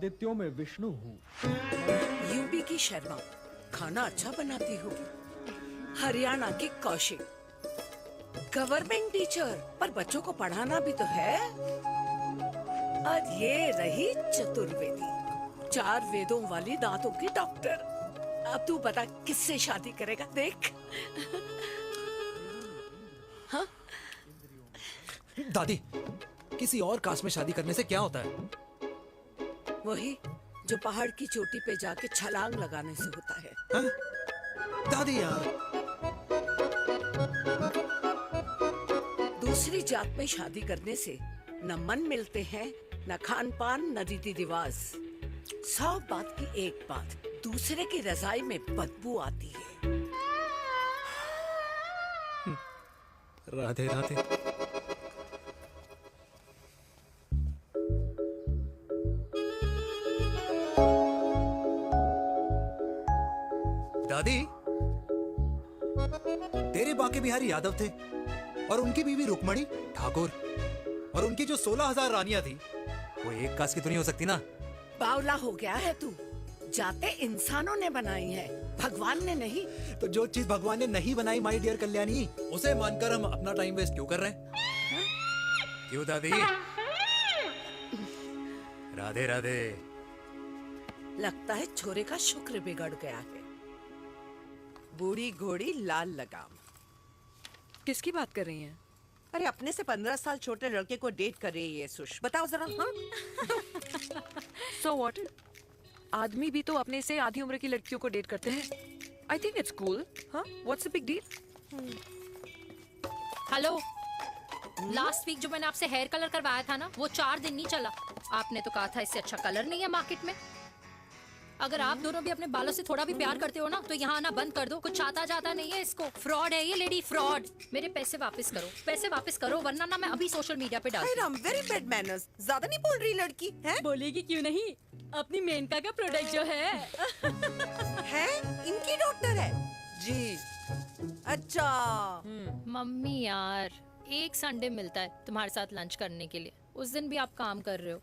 F: आदित्यों में विष्णु हूँ।
A: यूपी की शर्मा खाना अच्छा बनाती होगी, हरियाणा की कौशिक गवर्नमेंट टीचर, पर बच्चों को पढ़ाना भी तो है। और ये रही चतुर्वेदी, 4 वेदों वाली दांतों की डॉक्टर। अब तू बता किससे शादी करेगा? देख। हाँ?
B: दादी, किसी और कास्ट में शादी करने से क्या होता है?
A: वही जो पहाड़ की चोटी पे जाके छलांग लगाने से होता है।
B: हाँ? दादी यार,
A: दूसरी जात में शादी करने से न मन मिलते हैं, न खान पान, न रीति रिवाज। 100 बात की एक बात, दूसरे की रजाई में बदबू आती है।
B: राधे राधे। दादी, तेरे बाके बिहारी यादव थे और उनकी बीवी रुक्मणी ठाकुर, और उनकी जो 16,000 रानियां थी वो एक कास्ट की तो नहीं हो सकती ना?
A: बावला हो गया है तू। जाते इंसानों ने बनाई है, भगवान ने नहीं।
B: तो जो चीज भगवान ने नहीं बनाई माय डियर कल्याणी, उसे मानकर हम अपना टाइम वेस्ट क्यों कर रहे हैं? क्यों दादी? राधे राधे।
A: लगता है छोरे का शुक्र बिगड़ गया है। बूढ़ी घोड़ी लाल लगाम।
L: किसकी बात कर रही हैं?
J: अरे अपने से 15 साल छोटे लड़के को डेट कर रही है ये सुश। बताओ जरा। हाँ?
L: So what? आदमी भी तो अपने से आधी उम्र की लड़कियों को डेट करते हैं। I think it's cool. हाँ? What's the big deal?
I: Hello, last week जो मैंने आपसे हेयर कलर करवाया था ना, वो 4 दिन नहीं चला। आपने तो कहा था इससे अच्छा कलर नहीं है मार्केट में। अगर आप दोनों भी अपने बालों से थोड़ा भी प्यार करते हो ना, तो यहाँ आना बंद कर दो। कुछ आता जाता नहीं है इसको। फ्रॉड है ये लेडी, फ्रॉड। मेरे पैसे वापस करो, पैसे वापस करो, वरना ना मैं अभी सोशल मीडिया पे डाल दूँ।
J: Very bad manners. ज्यादा नहीं बोल रही लड़की है?
I: बोलेगी क्यों नहीं? अपनी मेनका का प्रोडक्ट जो है
J: है इनकी डॉक्टर है जी। अच्छा।
I: मम्मी यार, एक संडे मिलता है तुम्हारे साथ लंच करने के लिए, उस दिन भी आप काम कर रहे हो।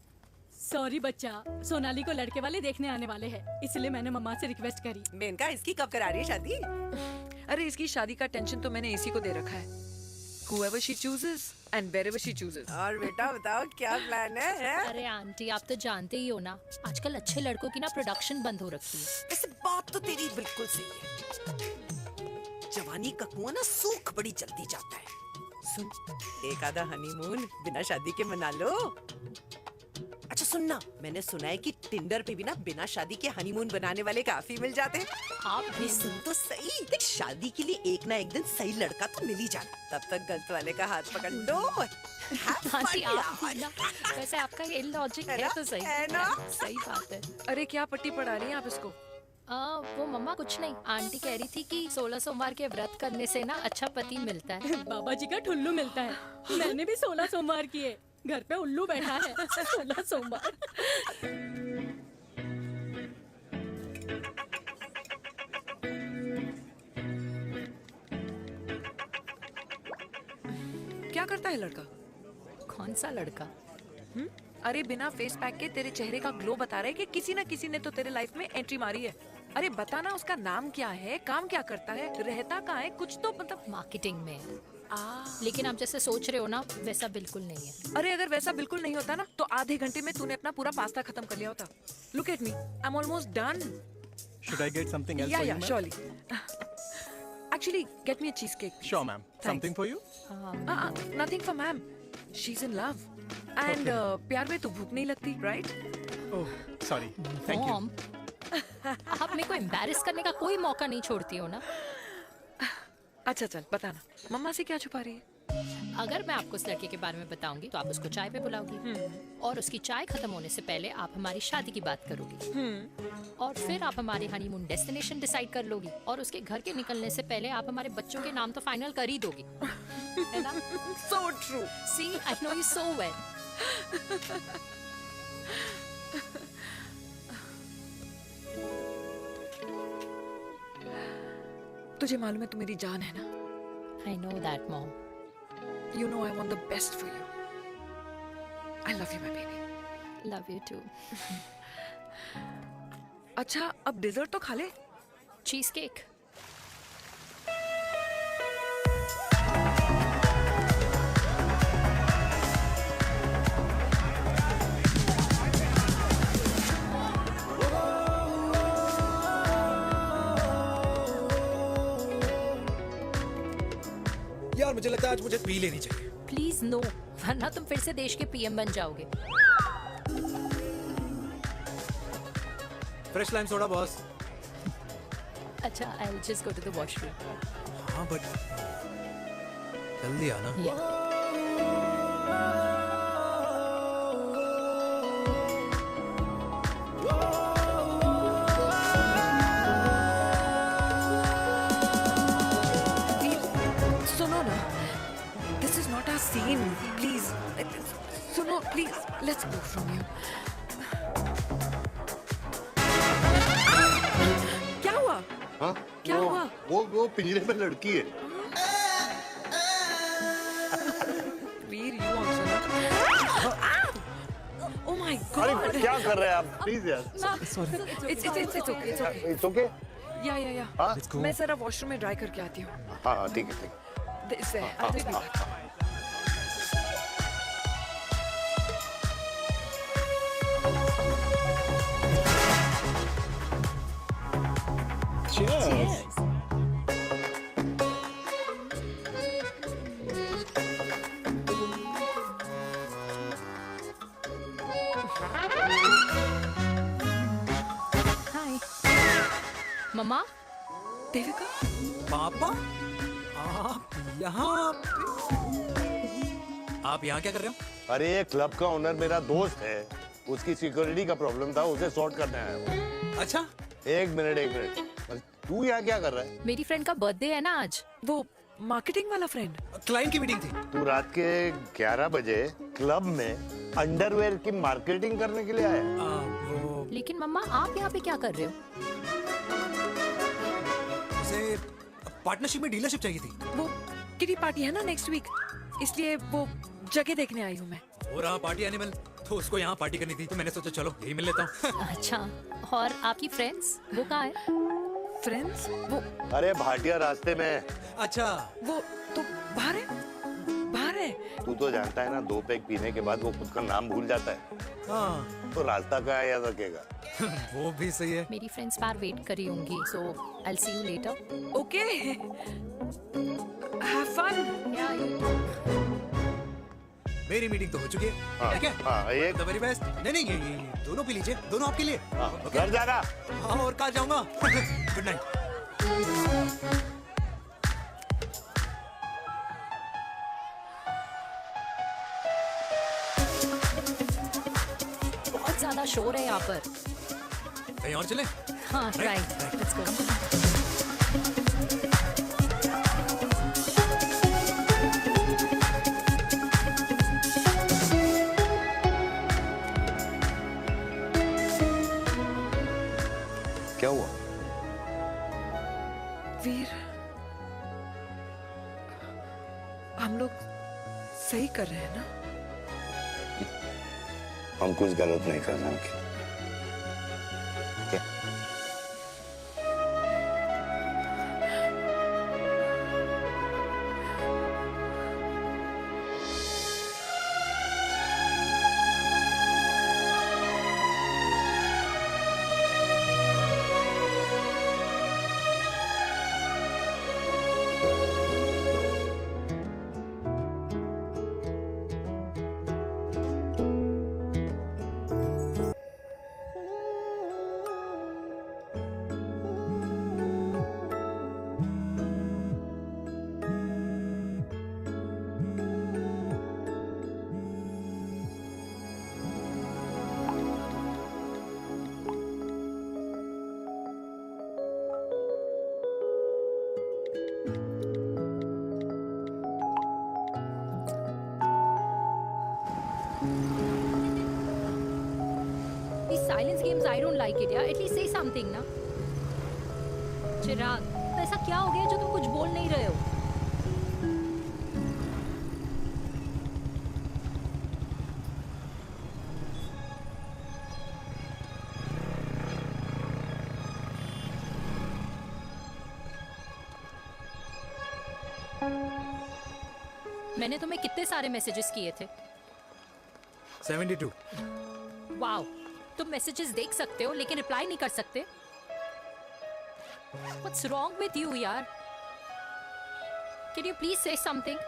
N: सॉरी बच्चा, सोनाली को लड़के वाले देखने आने वाले हैं, इसलिए मैंने मम्मा से रिक्वेस्ट करी।
J: मेनका, इसकी कब करा रही है शादी?
L: अरे इसकी शादी का टेंशन तो मैंने इसी को दे रखा है। Whoever she chooses and wherever she chooses.
J: और बेटा बताओ क्या प्लान है?
I: अरे आंटी, आप तो जानते ही हो ना, आजकल अच्छे लड़कों की ना प्रोडक्शन बंद हो रखी है।
J: ऐसे बात तो तेरी बिल्कुल सही है। जवानी का कुआं ना सूख बड़ी जल्दी जाता है। सुन, एक आधा हनीमून बिना शादी के मना लो। अच्छा सुनना, मैंने सुना है कि टिंडर पे भी ना बिना शादी के हनीमून बनाने वाले काफी मिल जाते हैं।
I: आप भी
J: सुन तो सही, देख शादी के लिए एक ना एक दिन सही लड़का तो मिल ही जाना। तब तक गलत वाले का हाथ पकड़ लो।
I: आंटी आप भी ना, वैसे आपका ये लॉजिक है तो सही
J: है ना?
I: सही बात है।
L: अरे क्या पट्टी पढ़ा रही हैं आप इसको?
I: वो मम्मा कुछ नहीं, आंटी कह रही थी कि 16 सोमवार के व्रत करने से ना अच्छा पति मिलता है।
N: बाबा जी का ठुल्लू मिलता है। मैंने भी 16 सोमवार किए, घर पे उल्लू बैठा है। 16 सोमवार।
L: क्या करता है लड़का?
I: कौन सा लड़का?
L: अरे बिना फेस पैक के तेरे चेहरे का ग्लो बता रहा है कि किसी ना किसी ने तो तेरे लाइफ में एंट्री मारी है। अरे बताना, उसका नाम क्या है, काम क्या करता है, रहता कहाँ है, कुछ तो मतलब।
I: मार्केटिंग में। लेकिन आप जैसे सोच रहे हो ना, वैसा बिल्कुल नहीं है।
L: अरे अगर वैसा बिल्कुल नहीं होता ना, तो आधे घंटे में तूने अपना पूरा पास्ता खत्म कर लिया होता। Look at me, I am almost done.
F: Should I get something else for you, ma'am?
L: surely. Actually, get me a cheesecake.
F: Sure, ma'am. Something for you?
L: Nothing for ma'am. She's in love. And प्यार में तो भूख नहीं लगती, right?
F: Oh, sorry. Thank you.
I: Mom, आप मेरे को embarrass करने का कोई मौका नहीं छोड़ती हो ना।
L: अच्छा चल बताना, मम्मा से क्या छुपा रही है?
I: अगर मैं आपको उस लड़के के बारे में बताऊंगी तो आप उसको चाय पे बुलाओगी, और उसकी चाय खत्म होने से पहले आप हमारी शादी की बात करोगी, और फिर आप हमारे हनीमून डेस्टिनेशन डिसाइड कर लोगी, और उसके घर के निकलने से पहले आप हमारे बच्चों के नाम तो फाइनल कर ही दोगी, है ना?
L: So true.
I: See, I know you so well.
L: तुझे मालूम है तू मेरी जान है ना?
I: I know that, Mom.
L: You know I want the best for you. I love you, my baby.
I: Love you too.
L: अच्छा अब डिजर्ट तो खा ले।
I: Cheese cake.
B: यार मुझे लगता है आज मुझे पी लेनी चाहिए।
I: प्लीज नो, वरना तुम फिर से देश के पीएम बन जाओगे।
B: Fresh lime soda boss.
I: अच्छा, I will just go to the washroom.
B: हाँ बट जल्दी आना।
L: सुनो ना, this is not our scene, please. सुनो please, let's go from here. क्या हुआ?
C: हाँ?
L: क्या हुआ?
C: वो पिंजरे में लड़की है।
L: वीर, you also not. Oh my God!
C: अरे क्या कर रहे हैं आप? प्लीज यार।
L: It's okay.
C: It's okay?
L: या
C: हाँ?
L: मैं जरा वॉशरूम में ड्राई करके आती हूँ।
C: हाँ ठीक है ठीक है।
L: इससे I'll be back.
C: Cheers.
I: हाय मम्मा।
L: देविका,
B: पापा आप यहाँ क्या कर रहे हो?
C: अरे ये क्लब का ओनर मेरा दोस्त है, उसकी सिक्योरिटी का प्रॉब्लम था, उसे सॉर्ट करने आया हूँ।
B: अच्छा
C: एक मिनट। तू यहाँ क्या कर रहा है?
I: मेरी फ्रेंड का बर्थडे है ना आज।
L: वो मार्केटिंग वाला फ्रेंड।
B: क्लाइंट की मीटिंग थी।
C: तू रात के 11 बजे क्लब में अंडरवेयर की मार्केटिंग करने के लिए आया?
I: लेकिन मम्मा आप यहाँ पे क्या कर रहे हो?
B: उसे पार्टनरशिप में डीलरशिप चाहिए थी।
L: वो किटी पार्टी है ना नेक्स्ट वीक, इसलिए वो जगह देखने आई हूँ मैं।
B: हो रहा पार्टी एनिमल, तो उसको यहाँ पार्टी करनी थी, तो मैंने सोचा चलो यही मिल लेता हूँ।
I: अच्छा, और आपकी फ्रेंड्स वो कहाँ है?
L: फ्रेंड्स वो
C: अरे भाटिया रास्ते में।
B: अच्छा
L: वो तो बाहर है।
C: तू तो जानता है ना, 2 पैक पीने के बाद वो खुद का नाम भूल जाता है।
B: हाँ
C: तो रास्ता क्या याद रखेगा?
B: वो भी सही है।
I: मेरी फ्रेंड्स बाहर वेट कर रही होंगी, so I will see you later.
L: Okay, have fun.
B: मेरी मीटिंग तो हो चुकी है।
C: हाँ,
B: ठीक है?
C: हाँ, ये
B: द वेरी बेस्ट। नहीं ये दोनों पी लीजिए, दोनों आपके लिए।
C: घर जाना।
B: हाँ और कहाँ जाऊंगा। Good night.
I: बहुत ज्यादा शोर है यहाँ पर।
B: कहीं और चले?
I: हाँ राइट, लेट्स गो।
C: क्या हुआ?
L: वीर, हम लोग सही कर रहे हैं ना?
C: हम कुछ गलत नहीं कर रहे हैं। क्या?
I: These silence games, I don't like it. Yeah, at least say something, ना? चिराग, तो ऐसा क्या हो गया जो तुम कुछ बोल नहीं रहे हो? मैंने तुम्हें कितने सारे मैसेजेस किए थे?
B: 72।
I: वाओ, तुम मैसेजेस देख सकते हो लेकिन रिप्लाई नहीं कर सकते? What's wrong with you, यार? Can you please say something?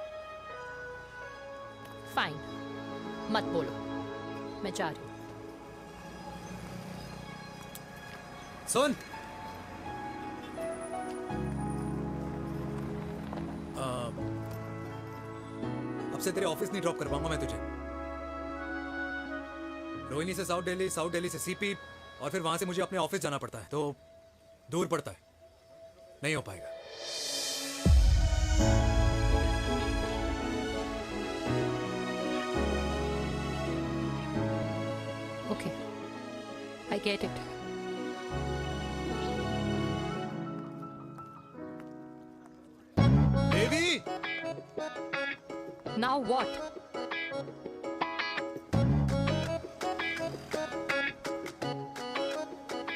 I: Fine, मत बोलो, मैं जा रही हूँ।
B: सुन, अब से तेरे ऑफिस नहीं ड्रॉप कर पाऊंगा मैं तुझे। रोहिणी से साउथ दिल्ली से सीपी, और फिर वहां से मुझे अपने ऑफिस जाना पड़ता है, तो दूर पड़ता है, नहीं हो पाएगा।
I: Okay, I get it.
B: Devi!
I: Now what?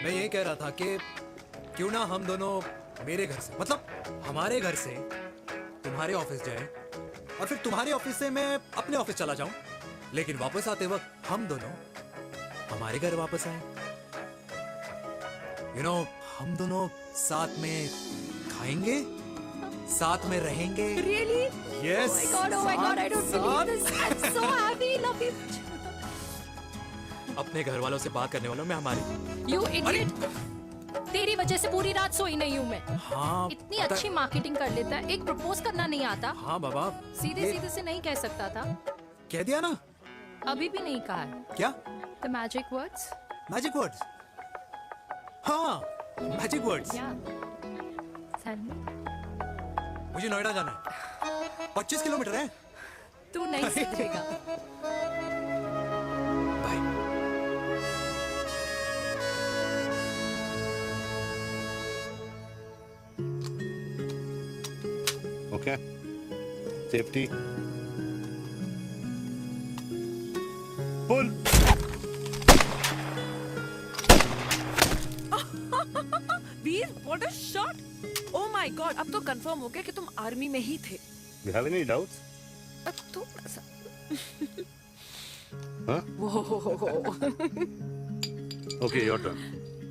B: मैं ये कह रहा था कि क्यों ना हम दोनों मेरे घर से, मतलब हमारे घर से तुम्हारे ऑफिस जाए, और फिर तुम्हारे ऑफिस से मैं अपने ऑफिस चला जाऊं, लेकिन वापस आते वक्त हम दोनों हमारे घर वापस आए। हम दोनों साथ में खाएंगे, साथ में रहेंगे।
I: Really?
B: Yes.
I: Oh my God, I don't believe this. I'm so happy, love you.
B: अपने घर वालों से बात करने वालों में हमारी।
I: You idiot! तेरी वजह से पूरी रात सोई नहीं हूँ मैं।
B: हाँ,
I: इतनी अच्छी मार्केटिंग कर लेता है, एक प्रपोज करना नहीं आता।
B: हाँ बाबा,
I: सीधे सीधे से नहीं कह सकता था।
B: कह दिया ना।
I: अभी भी नहीं कहा है।
B: क्या?
I: The magic words?
B: Magic words? हाँ, मैजिक वर्ड्स।
I: Tell me.
B: मुझे नोएडा जाना है, 25 किलोमीटर है।
I: तू नहीं सीखेगा।
C: Okay. Safety. Pull.
L: Veer, what a shot! Oh my God, अब तो कंफर्म हो गया कि तुम आर्मी में ही थे।
C: You have any doubts?
L: अब तो
C: Huh?
L: वो
C: Okay, your turn.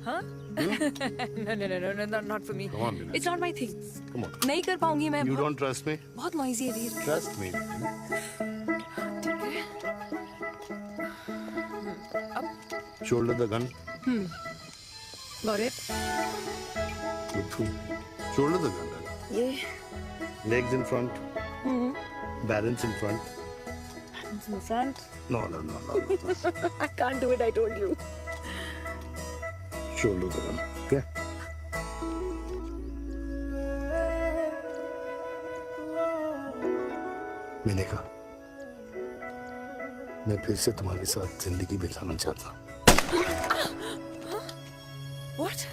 L: हाँ? No, not for me.
C: Come on, Vinay.
L: It's not my thing.
C: Come on.
L: नहीं कर पाऊंगी मैं।
C: You don't trust me?
L: बहुत noisy है वीर।
C: Trust me. Shoulder the gun.
L: Got it.
C: Good. Shoulder the gun.
L: ये
C: Legs in front. Balance in front.
L: in front.
C: No.
L: I can't do it. I told you.
C: Shoulder the gun. Okay. मैंने कहा मैं फिर से तुम्हारे साथ जिंदगी बिताना चाहता हूँ।
L: What?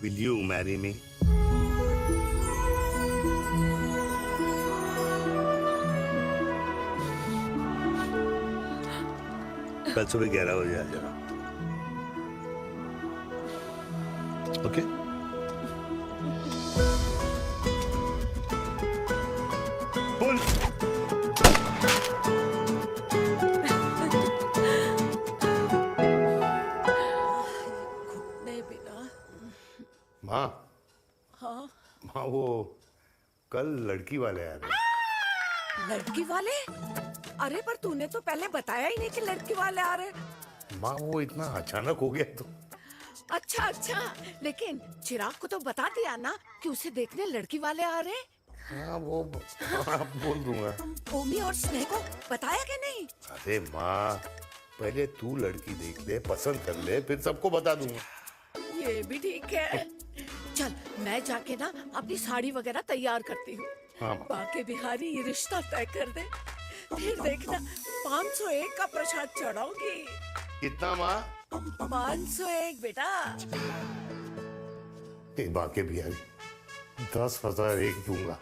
C: Will you marry me? कल सुबह 11 बजे आ जाना। ओके? पुल।
A: नहीं बेटा।
C: माँ,
A: हाँ,
C: माँ वो कल लड़की वाले आ रहे।
A: लड़की वाले? अरे पर तूने तो पहले बताया ही नहीं कि लड़की वाले आ रहे।
C: माँ वो इतना अचानक हो गया तो।
A: अच्छा, लेकिन चिराग को तो बता दिया ना कि उसे देखने लड़की वाले आ रहे।
C: हाँ वो आप बोल दूंगा।
A: ओमी और स्नेह को बताया कि नहीं?
C: अरे माँ, पहले तू लड़की देख ले, पसंद कर ले, फिर सबको बता दूंगा।
A: ये भी ठीक है। चल मैं जाके ना अपनी साड़ी वगैरह तैयार करती हूँ।
C: हाँ।
A: बाके बिहारी ये रिश्ता तय कर दे, फिर देखना 501 का प्रसाद चढ़ाओगी।
C: कितना माँ?
A: 501 बेटा।
C: बाके बिहारी 10,001 दूंगा।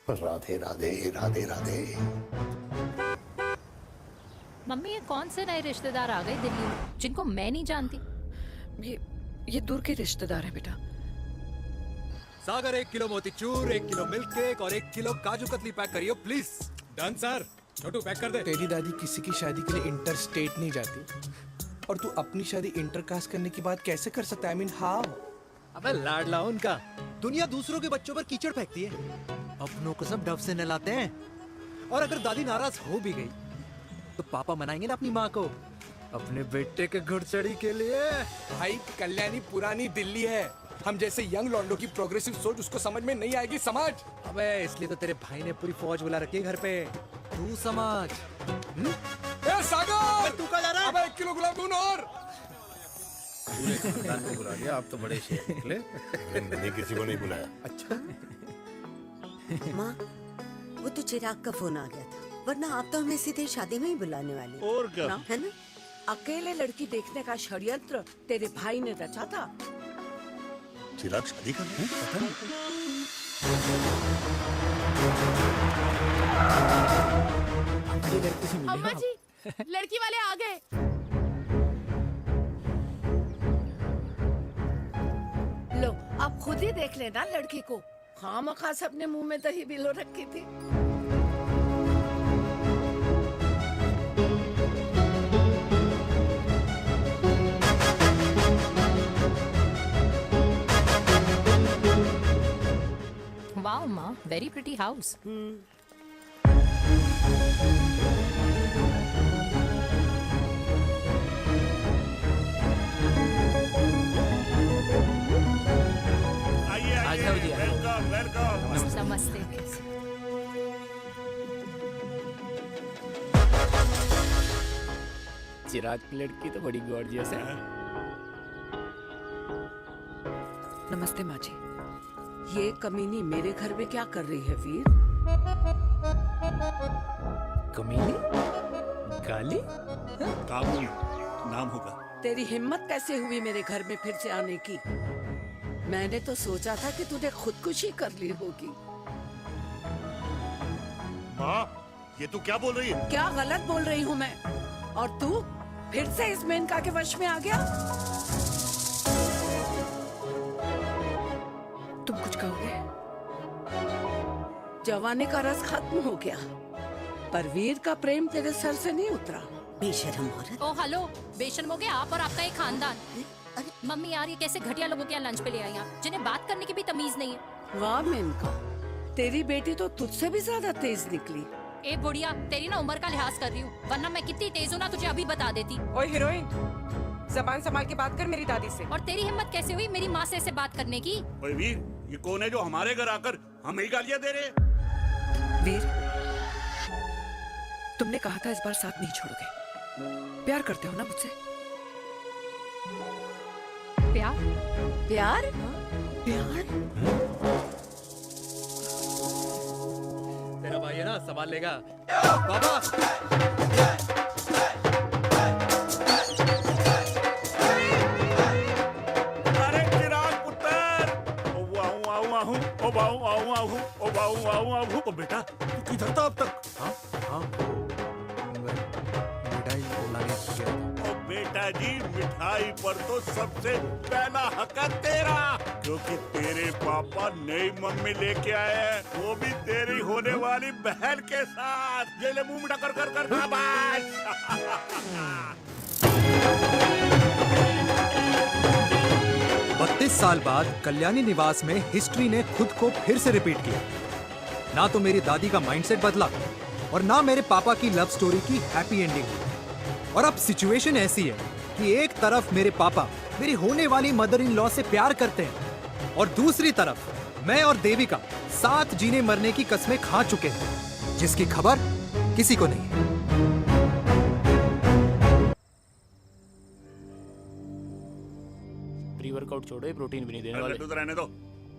C: राधे राधे राधे राधे।
I: मम्मी ये कौन से नए रिश्तेदार आ गए दिल्ली में जिनको मैं नहीं जानती?
L: ये दूर के रिश्तेदार है बेटा।
B: Sagar 1 kilo motichoor, 1 kilo milk cake और 1 किलो काजू कतली पैक करियो please.
K: Done sir. Chhotu pack कर दे।
F: तेरी दादी किसी की शादी के लिए इंटर स्टेट नहीं जाती, और तू अपनी शादी इंटर कास्ट करने की बात कैसे कर सकता है? I mean, how?
B: अबे लाडला उनका। दुनिया दूसरों के बच्चों पर कीचड़ फेंकती है, अपनों को सब डब से नहलाते हैं। और अगर दादी नाराज हो भी गई तो पापा मनाएंगे ना अपनी माँ को अपने बेटे के घुड़चड़ी के लिए।
F: भाई कल्याणी पुरानी दिल्ली है, हम जैसे यंग लॉन्डो की प्रोग्रेसिव सोच उसको समझ में नहीं आएगी, समझ।
B: अबे इसलिए तो तेरे भाई ने पूरी फौज बुला रखी है घर पे, तू समझ।
F: ए सागर,
B: तू कहाँ जा रहा है?
F: अबे 1 किलो गुलाब जामुन और।
H: पूरे खानदान को बुला लिया, आप तो बड़े शेर निकले।
C: मैंने किसी को नहीं बुलाया।
F: अच्छा
O: माँ, वो तो चिराग का फोन आ गया था, वरना आप तो हमें सीधे शादी में ही बुलाने वाली।
C: और क्या?
A: ना?
O: है ना?
A: अकेले लड़की देखने का षड्यंत्र तेरे भाई ने रचा था।
C: चिराग शादी कर रहे हैं? पता नहीं।
M: अम्मा जी, लड़की वाले आ गए।
A: लो आप खुद ही देख लेना लड़की को, खामखास अपने मुंह में दही बिलो रखी थी।
I: वाओ माँ, वेरी प्रिटी हाउस।
C: आइए आइए, वेलकम वेलकम।
I: नमस्ते।
F: चिराग की लड़की तो बड़ी गॉर्जियस है।
L: नमस्ते माँ जी।
A: ये कमीनी मेरे घर में क्या कर रही है वीर?
K: कमीनी? गाली?
G: काबुल नाम होगा।
A: तेरी हिम्मत कैसे हुई मेरे घर में फिर से आने की? मैंने तो सोचा था कि तूने खुदकुशी कर ली होगी।
C: माँ, ये तू क्या बोल रही है?
A: क्या गलत बोल रही हूँ मैं? और तू फिर से इस मेनका के वश में आ गया?
L: तुम कुछ कहोगे?
A: जवानी का रस खत्म हो गया, पर वीर का प्रेम तेरे सर से नहीं उतरा।
O: बेशरम औरत।
I: ओ हेलो, बेशर्म हो गए आप और आपका एक खानदान। मम्मी यार, ये कैसे घटिया लोगों के यहाँ लंच पे ले आई आप, जिन्हें बात करने की भी तमीज नहीं है।
A: वाह मेनका, तेरी बेटी तो तुझसे भी ज्यादा तेज निकली।
I: ए बुढ़िया, तेरी ना उम्र का लिहाज कर रही हूँ, वरना मैं कितनी तेज हूँ ना तुझे अभी बता देती।
J: ओए हीरोइन, जबान संभाल के बात कर मेरी दादी से।
I: और तेरी हिम्मत कैसे हुई मेरी माँ से ऐसे बात करने की?
G: ओए वीर, ये कौन है जो हमारे घर आकर हमें ही गालियां दे रहे?
L: वीर, तुमने कहा था इस बार साथ नहीं छोड़ोगे। प्यार करते हो ना मुझसे?
I: प्यार?
A: प्यार?
L: प्यार?
B: तेरा भाई है ना, संभाल लेगा। बाबा
G: अरे चिराग पुत्र, ओ वाहू वाहू वाहू, ओ वाहू वाहू वाहू, ओ वाहू वाहू वाहू। ओ बेटा, तू किधर था अब तक?
B: हाँ हाँ, मिठाई लाने गया था।
G: ओ बेटा जी, मिठाई पर तो सबसे पहला हक है तेरा, क्योंकि तेरे पापा नई मम्मी लेके आए हैं, वो भी तेरी होने वाली बहन के साथ। ये ले मुंह मीठा कर कर कर शाबाश।
B: 32 साल बाद कल्याणी निवास में हिस्ट्री ने खुद को फिर से रिपीट किया। ना तो मेरी दादी का माइंडसेट बदला और ना मेरे पापा की लव स्टोरी की हैप्पी एंडिंग हुई। और अब सिचुएशन ऐसी है कि एक तरफ मेरे पापा मेरी होने वाली मदर इन लॉ से प्यार करते हैं और दूसरी तरफ मैं और देविका साथ जीने मरने की कस्में खा चुके हैं, जिसकी खबर किसी को नहीं है।
K: प्री वर्कआउट छोड़ो, ये प्रोटीन भी नहीं देने वाले।
G: तू तो रहने दो।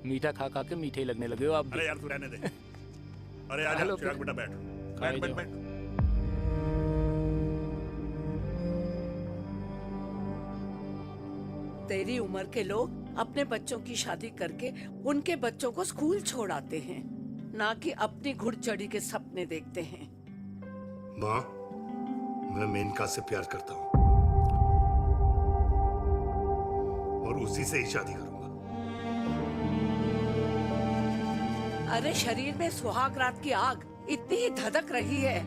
K: मीठा खा खा के मीठे ही लगने लगे हो आप भी।
G: अरे यार तू रहने दे। अरे आजा
K: हेलो,
G: चिराग बेटा, बैठ
K: खाए
G: बैठ बैठ
K: जाओ।
G: बैठ।
A: तेरी उम्र के लोग अपने बच्चों की शादी करके उनके बच्चों को स्कूल छोड़ाते हैं, ना कि अपनी घुड़चढ़ी के सपने देखते हैं।
C: माँ, मैं मेनका से प्यार करता हूँ और उसी से ही शादी करूंगा।
A: अरे शरीर में सुहाग रात की आग इतनी ही धधक रही है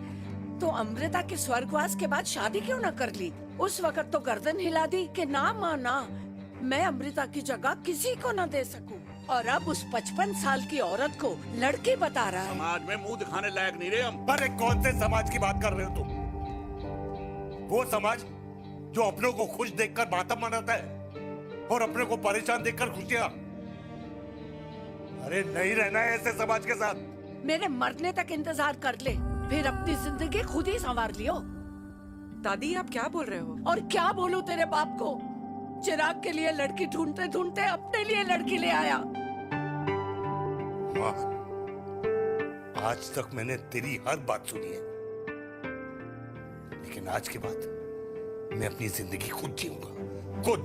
A: तो अमृता के स्वर्गवास के बाद शादी क्यों न कर ली? उस वक्त तो गर्दन हिला दी कि ना माना, मैं अमृता की जगह किसी को न दे सकूं। और अब उस 55 साल की औरत को लड़की बता रहा है।
G: समाज में मुंह दिखाने लायक नहीं रहे हम। अरे कौन से समाज की बात कर रहे हो तुम? वो समाज जो अपनों को खुश देखकर मातम मनाता है और अपने को परेशान देखकर खुशियां। अरे नहीं रहना है ऐसे समाज के साथ।
A: मेरे मरने तक इंतजार कर ले, फिर अपनी जिंदगी खुद ही संवार लियो।
L: दादी आप क्या बोल रहे हो?
A: और क्या बोलूं तेरे बाप को? चिराग के लिए लड़की ढूंढते ढूंढते अपने लिए लड़की ले आया।
C: माँ, आज तक मैंने तेरी हर बात सुनी है, लेकिन आज के बाद मैं अपनी जिंदगी खुद जीऊंगा, खुद।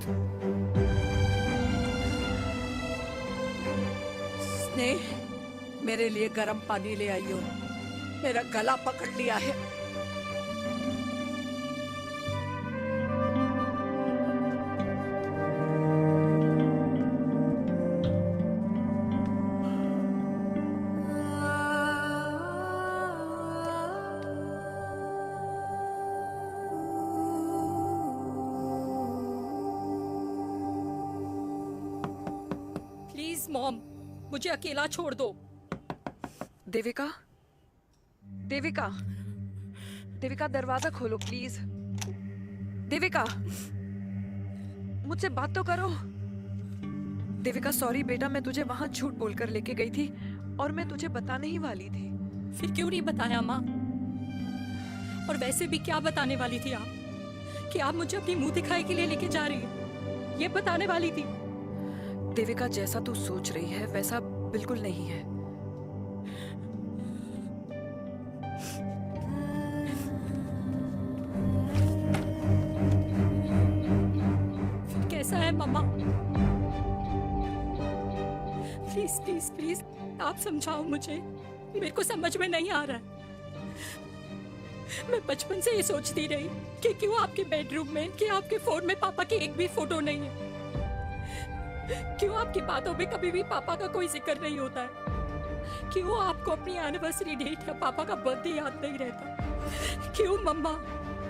A: स्नेह, मेरे लिए गर्म पानी ले आइयो, मेरा गला पकड़ लिया है।
N: प्लीज मॉम, मुझे अकेला छोड़ दो।
L: देविका, देविका, देविका दरवाजा खोलो प्लीज। देविका, मुझसे बात तो करो। देविका सॉरी बेटा, मैं तुझे वहां झूठ बोलकर लेके गई थी और मैं तुझे बताने ही वाली थी।
N: फिर क्यों नहीं बताया माँ? और वैसे भी क्या बताने वाली थी आप? कि आप मुझे अपनी मुंह दिखाई के लिए लेके जा रही है, ये बताने वाली थी।
L: देविका जैसा तू सोच रही है वैसा बिल्कुल नहीं है।
N: फिर कैसा है मम्मा? प्लीज प्लीज प्लीज आप समझाओ मुझे, मेरे को समझ में नहीं आ रहा है। मैं बचपन से ये सोचती रही कि क्यों आपके बेडरूम में, कि आपके फोन में पापा की एक भी फोटो नहीं है, क्यों आपकी बातों में कभी भी पापा का कोई जिक्र नहीं होता है, क्यों आपको अपनी एनिवर्सरी डेट या पापा का बर्थडे याद नहीं रहता, क्यों मम्मा,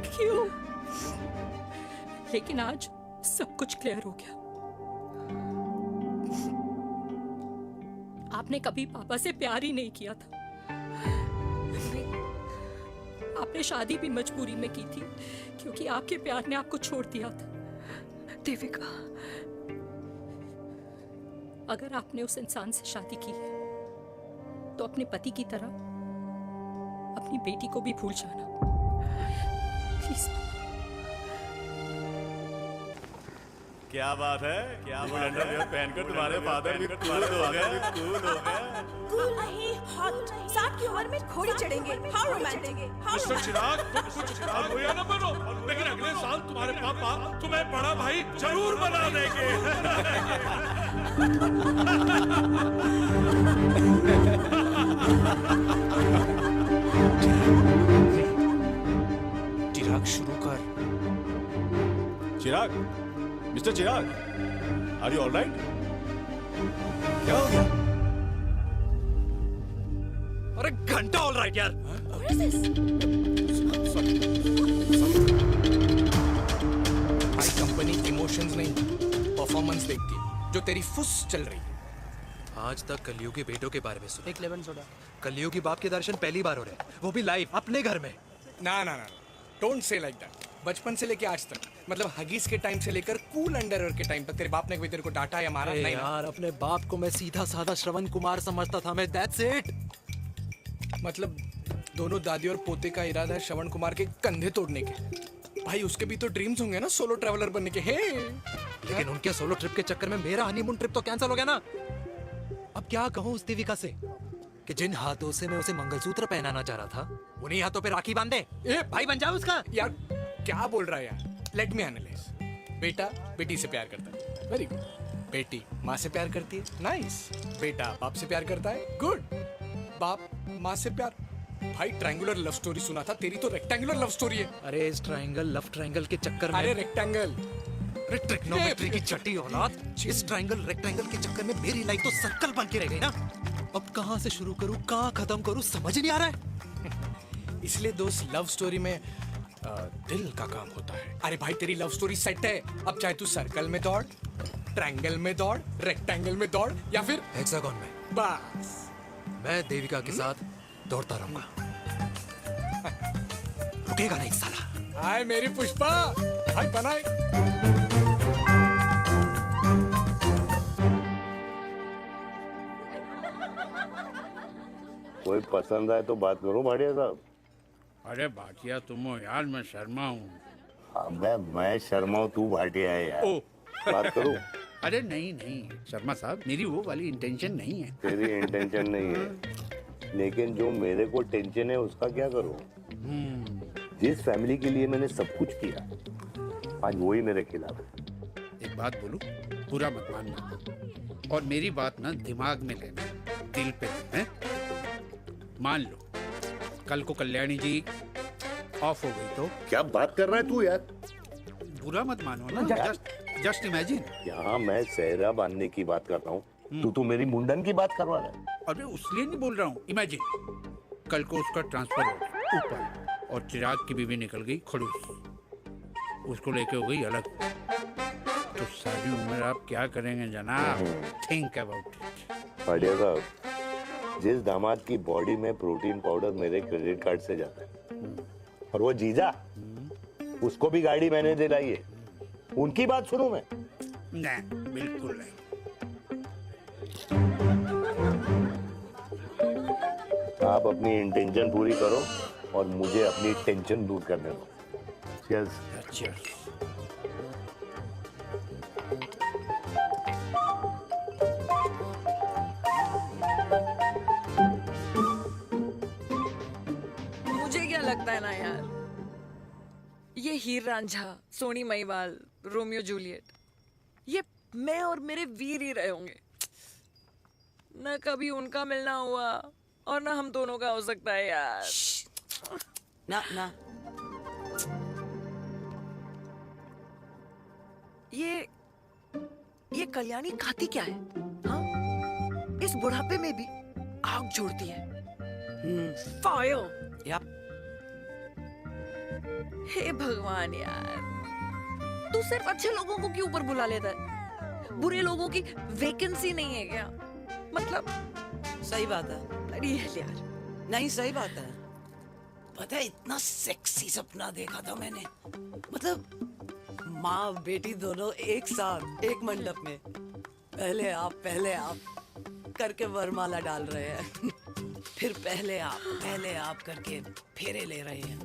N: क्यों? लेकिन आज सब कुछ क्लियर हो गया। आपने कभी पापा से प्यार ही नहीं किया था। आपने शादी भी मजबूरी में की थी क्योंकि आपके प्यार ने आपको छोड़ दिया था।
L: देविका,
N: अगर आपने उस इंसान से शादी की है तो अपने पति की तरह अपनी बेटी को भी भूल जाना प्लीज।
K: क्या बात है, क्या बात अंडरवियर पहनकर तुम्हारे फादर भी कूल हो गए, कूल हो गए।
J: कूल नहीं, हॉट। 60 की उम्र में घोड़ी चढ़ेंगे। How romantic.
G: मिस्टर चिराग, तुम कुछ चिराग हो या न बनो, लेकिन अगले साल तुम्हारे पापा तुम्हें बड़ा भाई जरूर बना देंगे।
F: चिराग शुरू कर।
K: Chirag, Mister Chirag, are you alright? क्या हो गया?
D: अरे घंटा ऑलराइट यार।
F: भाई कंपनी इमोशंस नहीं परफॉर्मेंस देखती है, जो तेरी फुस चल रही है।
B: आज तक कलयुगी बेटों के बारे में सुना।
F: एक लेमन सोडा।
B: कलयुगी बाप के दर्शन पहली बार हो रहे हैं, वो भी लाइव अपने घर में।
F: ना ना ना, डोंट से लाइक दैट। बचपन से लेके आज तक, मतलब हगीज के टाइम से लेकर कूल अंडरवेयर के टाइम तक तेरे बाप ने कभी तेरे को डांटा या मारा? नहीं
B: यार, अपने बाप को मैं सीधा साधा श्रवण कुमार समझता था मैं, दैट्स इट।
F: मतलब दोनों दादी और पोते का इरादा है श्रवण कुमार के कंधे तोड़ने के। भाई उसके भी तो ड्रीम्स होंगे ना सोलो ट्रैवलर बनने के। हे
B: लेकिन उनके सोलो ट्रिप के चक्कर में मेरा हनीमून ट्रिप तो कैंसिल हो गया ना। अब क्या कहूँ उस देविका से कि जिन हाथों से मैं उसे मंगलसूत्र पहनाना चाह रहा था, उन्हीं हाथों पे राखी बांध दे। भाई बन जाओ उसका।
F: यार क्या बोल रहा है यार? Let me analyse. बेटा बेटी से प्यार करता है, वेरी गुड। बेटी माँ से प्यार करती है, नाइस। बेटा बाप से प्यार करता है, गुड। बाप माँ से प्यार। भाई ट्रायंगुलर लव स्टोरी सुना था, तेरी तो रेक्टेंगुलर लव स्टोरी है।
B: अरे इस ट्रायंगल लव ट्रायंगल के चक्कर में,
F: अरे रेक्टेंगल,
B: अरे ट्रिग्नोमेट्री की छठी औलाद, इस ट्रायंगल रेक्टेंगल के चक्कर में मेरी लाइफ तो सर्कल बन के रह गई ना। अब कहाँ से शुरू करूँ, कहाँ खत्म करूँ, समझ नहीं आ रहा है।
F: इसलिए दोस्त लव स्टोरी में दिल का काम होता है। अरे भाई तेरी लव स्टोरी सेट है, अब चाहे तू सर्कल में दौड़, ट्रायंगल में दौड़, रेक्टेंगल में दौड़ या फिर
B: हेक्सागोन में।
F: बस
B: मैं देविका के साथ दौड़ता रहूंगा, रुकेगा नहीं साला।
F: हाय मेरी पुष्पा, हाय बनाए।
C: कोई पसंद आए तो बात करो भाटिया साहब।
H: अरे भाटिया तुम हो यार, मैं शर्मा हूँ।
C: अबे मैं शर्मा हूँ, तू भाटिया है यार।
H: ओ।
C: बात करो।
H: अरे नहीं नहीं शर्मा साहब, मेरी वो वाली इंटेंशन नहीं है।
C: तेरी इंटेंशन नहीं है, लेकिन जो मेरे को टेंशन है उसका क्या करूँ। जिस फैमिली के लिए मैंने सब कुछ किया, आज वही मेरे खिलाफ है।
H: एक बात बोलूं, पूरा मत मानना, और मेरी बात ना दिमाग में लेना, दिल पे है। मान लो कल को कल्याणी जी ऑफ हो गई तो
C: क्या बात कर रहा है तू यार।
H: बुरा मत मानो ना, जस्ट इमेजिन।
C: यहाँ मैं सेहरा बांधने की बात कर रहा हूँ, तू मेरी मुंडन की बात करवा रहा है।
H: अरे उसलिए नहीं बोल रहा हूँ, इमेजिन कल को उसका ट्रांसफर हो गया ऊपर और चिराग की बीवी निकल गई खड़ूस, उसको लेके हो गई अलग, तो सारी उम्र आप क्या करेंगे जनाब। Think about it.
C: भाटिया साहब, जिस दामाद की बॉडी में प्रोटीन पाउडर मेरे क्रेडिट कार्ड से जाता है, और वो जीजा, उसको भी गाड़ी मैंने दिलाई है, उनकी बात सुनूं मैं?
H: नहीं, बिल्कुल नहीं।
C: आप अपनी इंटेंशन पूरी करो और मुझे अपनी टेंशन दूर करने दो। Cheers.
H: Cheers.
L: मुझे क्या लगता है ना यार, ये हीर रांझा, सोनी महिवाल, रोमियो जूलियट, ये मैं और मेरे वीर ही रहे होंगे। न कभी उनका मिलना हुआ और ना हम दोनों का हो सकता है यार।
J: ना ना,
L: ये कल्याणी खाती क्या है? हाँ? इस बुढ़ापे में भी आग जोड़ती है। फायर।
J: यप।
L: हे भगवान यार, तू सिर्फ अच्छे लोगों को क्यों ऊपर बुला लेता है? बुरे लोगों की वैकेंसी नहीं है क्या? मतलब
J: सही बात है।
L: अरे यार,
J: नहीं सही बात है। पता है इतना सेक्सी सपना देखा था मैंने, मतलब माँ बेटी दोनों एक साथ एक मंडप में, पहले आप करके वरमाला डाल रहे हैं, फिर पहले आप करके फेरे ले रहे हैं,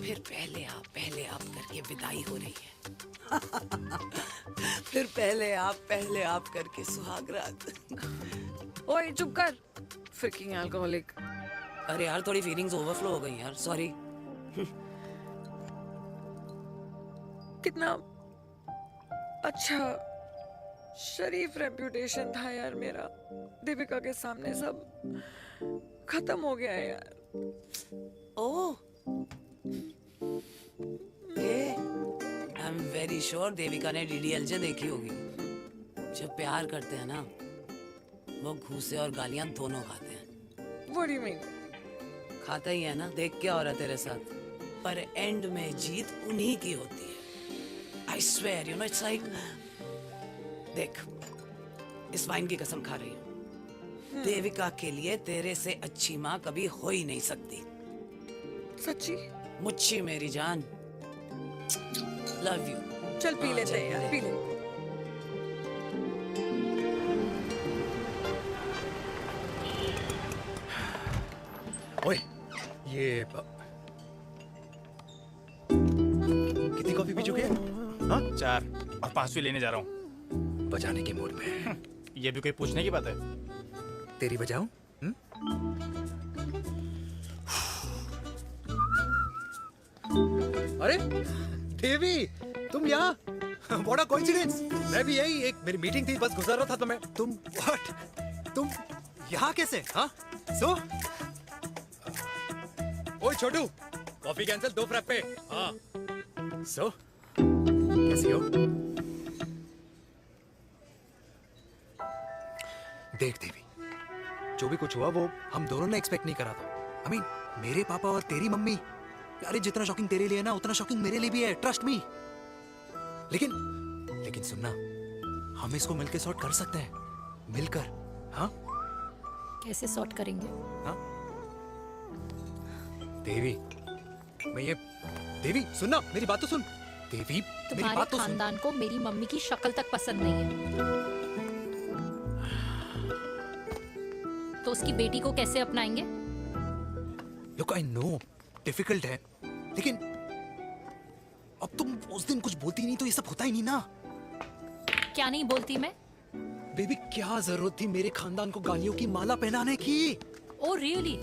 J: फिर पहले आप करके विदाई हो रही है, फिर पहले आप करके सुहाग रात।
L: ओए चुप कर, फ्रिकिंग अल्कोहलिक।
J: अरे यार थोड़ी फीलिंग्स ओवरफ्लो हो गई यार, सॉरी।
L: कितना अच्छा शरीफ रेप्यूटेशन था यार मेरा, दीपिका के सामने सब खत्म हो गया है यार।
J: Oh, I am very sure Devika ने डीडीएलजे देखी होगी। जब प्यार करते हैं ना, वो घूसे और गालियां दोनों खाते हैं।
L: What do you mean?
J: खाता ही है ना, देख क्या हो रहा है तेरे साथ। पर एंड में जीत उन्हीं की होती है। I swear, you know, it's like, देख, इस वाइन की कसम खा रही हूँ, देविका के लिए तेरे से अच्छी माँ कभी हो ही नहीं सकती।
L: सच्ची?
J: मुच्छी मेरी जान, लव यू।
L: चल पी लेते हैं यार, पी ले।
B: ओए, ये कितनी कॉफी पी चुके हैं? हाँ?
P: 4 और 5वीं लेने जा रहा हूँ।
B: बजाने के मूड में।
P: ये भी कोई पूछने की बात है?
B: तेरी बजाऊं? अरे देवी, तुम यहाँ? What a coincidence! मैं भी यही, एक मेरी मीटिंग थी, बस गुजर रहा था तो मैं। तुम यहाँ कैसे? हाँ? सो? ओए छोटू, कॉफी कैंसिल, 2 फ्रैप्पे। हाँ। सो? कैसी हो? देख देवी, जो भी कुछ हुआ वो हम दोनों ने एक्सपेक्ट नहीं करा था। I mean, मेरे पापा और तेरी मम्मी, अरे जितना शॉकिंग तेरे लिए है ना उतना शॉकिंग मेरे लिए भी है, ट्रस्ट मी। लेकिन सुनना, हम इसको मिलकर सॉर्ट कर सकते हैं, मिलकर। हाँ
I: कैसे सॉर्ट करेंगे?
B: हाँ देवी, देवी सुनना, मेरी बात तो सुन। देवी मेरी
I: तुम्हारे
B: बात तो सुन।
I: खानदान को मेरी मम्मी की शक्ल तक पसंद नहीं है, तो उसकी बेटी को कैसे अपनाएंगे?
B: Look, I know, डिफिकल्ट है, लेकिन अब तुम उस दिन कुछ बोलती नहीं तो ये सब होता ही नहीं ना।
I: क्या नहीं बोलती मैं?
B: बेबी क्या जरूरत थी मेरे खानदान को गालियों की माला पहनाने की?
I: Oh really?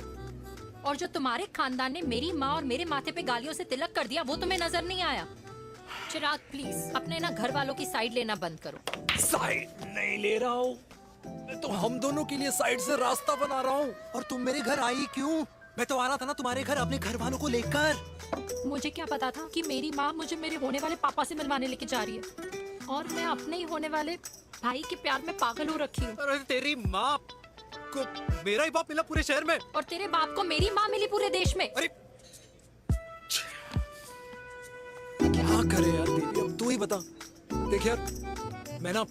I: और जो तुम्हारे खानदान ने मेरी माँ और मेरे माथे पे गालियों से तिलक कर दिया वो तुम्हें नजर नहीं आया? चिराग प्लीज अपने ना घर वालों की साइड लेना बंद करो।
B: साइड नहीं ले रहा हूँ, मैं तो हम दोनों के लिए साइड से रास्ता बना रहा हूँ। और तुम मेरे घर आई क्यों? मैं तो आ रहा था ना तुम्हारे घर अपने घर वालों को लेकर।
I: मुझे क्या पता था कि मेरी माँ मुझे मेरे होने वाले पापा से मिलवाने लेके जा रही है, और मैं अपने ही होने वाले भाई के प्यार में पागल हो रखी हूँ।
B: अरे तेरी माँ को मेरा ही बाप मिला पूरे शहर में,
I: और तेरे बाप को मेरी माँ मिली पूरे देश में।
B: अरे क्या करे यार देवी, अब तू ही बता। देख यार, मैं ना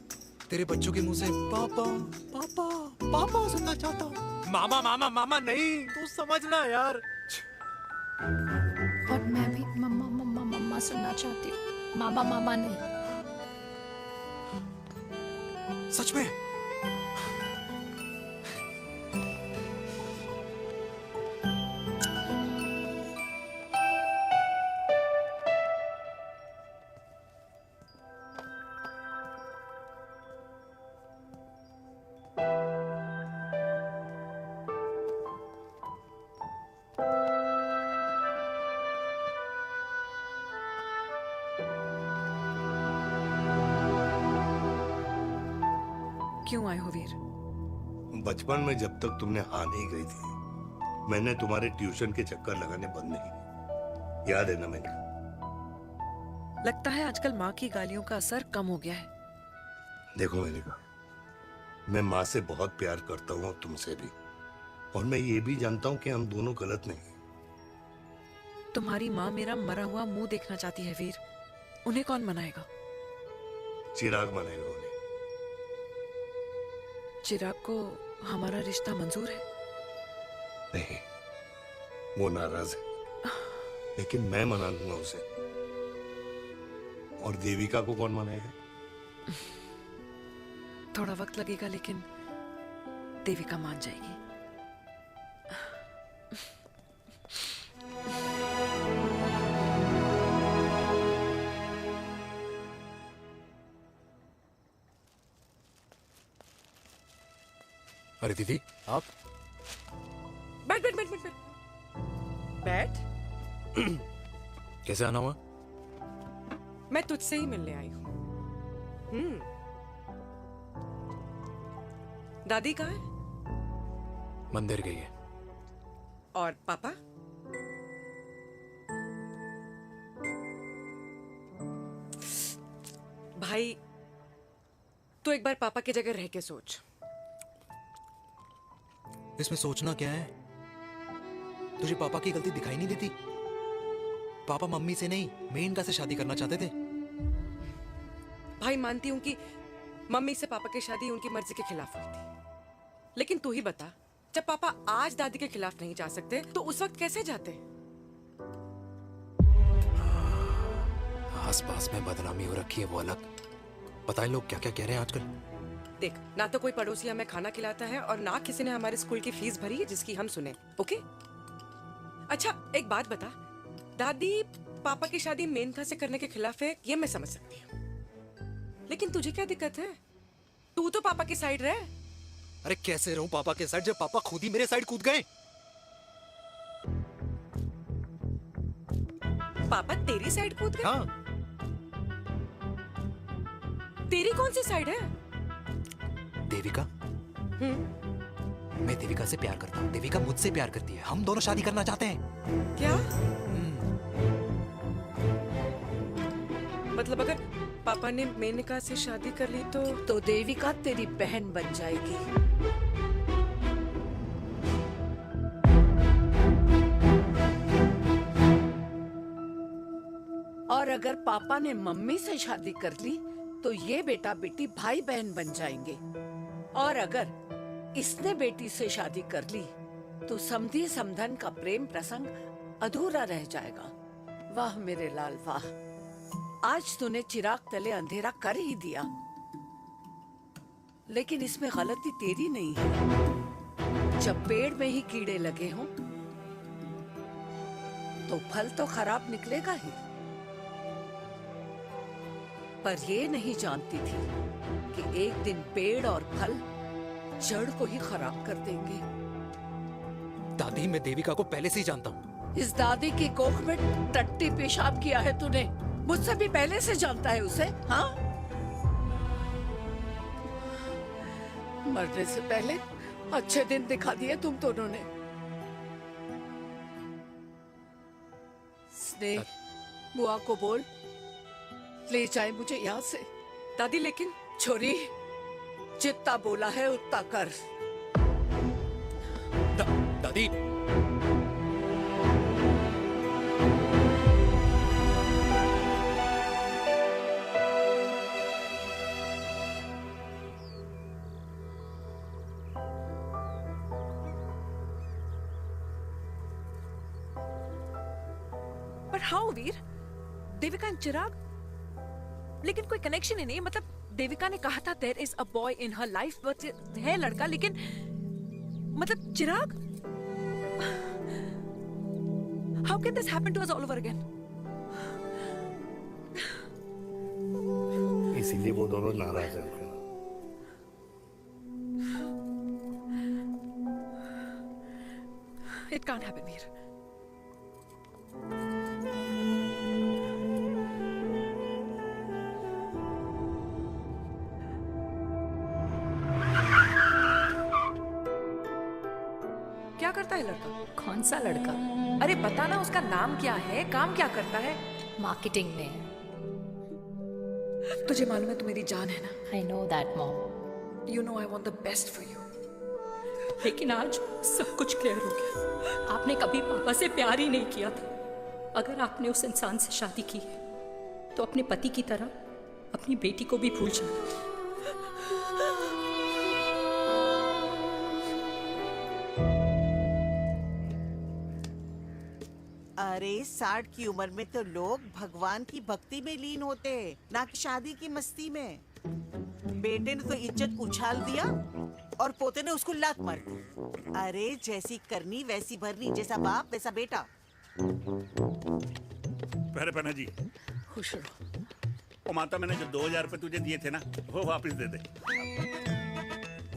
B: तेरे बच्चों के मुंह से पापा पापा पापा सुनना चाहता हूँ, मामा मामा मामा नहीं, तू समझना यार।
I: और मैं भी मम्मा मम्मा मम्मा सुनना चाहती हूँ, मामा मामा नहीं।
B: सच में?
L: क्यों आए हो वीर?
C: बचपन में जब तक तुमने हाँ नहीं कही थी, मैंने तुम्हारे ट्यूशन के चक्कर लगाने बंद नहीं किए। याद है ना मैंने?
L: लगता है आजकल माँ की गालियों का असर कम हो गया है।
C: देखो मैंने कहा, मैं माँ से बहुत प्यार करता हूँ और तुमसे भी, और मैं ये भी जानता हूँ कि हम दोनों गलत नहीं।
L: तुम्हारी माँ मेरा मरा हुआ मुंह देखना चाहती है वीर, उन्हें कौन मनाएगा?
C: चिराग मनाएगा उन्हें।
L: चिराग को हमारा रिश्ता मंजूर है?
C: नहीं, वो नाराज है, लेकिन मैं मना लूंगा उसे। और देविका को कौन मनाएगा?
L: थोड़ा वक्त लगेगा, लेकिन देविका मान जाएगी।
B: अरे दीदी आप
J: बैठ बैठ बैठ बैठ बैठ बैठ।
B: कैसे आना हुआ?
J: मैं तुझसे ही मिलने आई हूँ। दादी कहाँ है?
B: मंदिर गई है।
J: और पापा? भाई तू एक बार पापा की जगह रह के सोच।
B: इसमें सोचना क्या है? तुझे पापा की गलती दिखाई नहीं देती? पापा मम्मी से नहीं मेनका से शादी करना चाहते थे।
J: भाई मानती हूँ कि मम्मी से पापा की शादी उनकी मर्जी के खिलाफ हुई थी, लेकिन तू ही बता, जब पापा आज दादी के खिलाफ नहीं जा सकते तो उस वक्त कैसे जाते?
B: आस पास में बदनामी हो रखी है वो अलग, पता है लोग क्या क्या कह रहे हैं आजकल।
J: देख, ना तो कोई पड़ोसी हमें खाना खिलाता है और ना किसी ने हमारे स्कूल की फीस भरी है जिसकी हम सुने। ओके? अच्छा एक बात बता, दादी पापा की शादी मेनका से करने के खिलाफ है, ये मैं समझ सकती हूँ, लेकिन तुझे क्या दिक्कत है? तू तो पापा की साइड रहे।
B: अरे कैसे रहूं पापा के साइड जब पापा खुद ही मेरे साइड कूद गए?
J: पापा तेरी साइड कूद गए?
B: हाँ।
J: तेरी कौन सी साइड है?
B: देविका। मैं देविका से प्यार करता हूँ, देविका मुझसे प्यार करती है, हम दोनों शादी करना चाहते हैं।
J: क्या? मतलब अगर पापा ने मेनका से शादी कर ली तो
A: देविका तेरी बहन बन जाएगी। और अगर पापा ने मम्मी से शादी कर ली तो ये बेटा बेटी भाई बहन बन जाएंगे, और अगर इसने बेटी से शादी कर ली तो समधी समधन का प्रेम प्रसंग अधूरा रह जाएगा। वाह मेरे लाल वाह, आज तूने चिराग तले अंधेरा कर ही दिया, लेकिन इसमें गलती तेरी नहीं है। जब पेड़ में ही कीड़े लगे हों तो फल तो खराब निकलेगा ही। पर ये नहीं जानती थी कि एक दिन पेड़ और फल जड़ को ही खराब कर देंगे।
B: दादी, मैं देविका को पहले से ही जानता हूँ।
A: इस दादी की कोख में टट्टी पेशाब किया है तूने, मुझसे भी पहले से जानता है उसे। हाँ, मरने से पहले अच्छे दिन दिखा दिए तुम दोनों ने। स्नेह, बुआ को बोल ले जाए मुझे यहाँ से।
L: दादी लेकिन
A: छोरी, जितना बोला है उतना कर।
B: दादी,
L: पर हाउ वीर? देविका एंड चिराग, लेकिन कोई कनेक्शन ही नहीं। मतलब देविका ने कहा था there is a boy in her life, but है लड़का, लेकिन मतलब Chirag, how can this happen to us all over again?
C: इसीलिए वो दोनों नाराज हैं।
L: It can't happen Veer. क्या करता है लड़का?
I: कौन सा लड़का?
L: अरे बता ना, उसका नाम क्या है, काम क्या करता है?
I: मार्केटिंग में।
L: तुझे मालूम है तू मेरी जान है ना?
I: I know that mom.
L: You know I want the best for you.
N: लेकिन आज सब कुछ क्लियर हो गया। आपने कभी पापा से प्यार ही नहीं किया था। अगर आपने उस इंसान से शादी की है तो अपने पति की तरह अपनी बेटी को भी भूल जाना।
Q: अरे 60 की उम्र में तो लोग भगवान की भक्ति में लीन होते हैं, ना कि शादी की मस्ती में। बेटे ने तो इज्जत उछाल दिया और पोते ने उसको लात मार दी। अरे जैसी करनी वैसी भरनी, जैसा बाप वैसा बेटा।
G: पहले पन्ना जी,
A: खुश रहो।
G: ओ माता, मैंने जो 2000 रुपए तुझे दिए थे ना, वो वापस दे दे।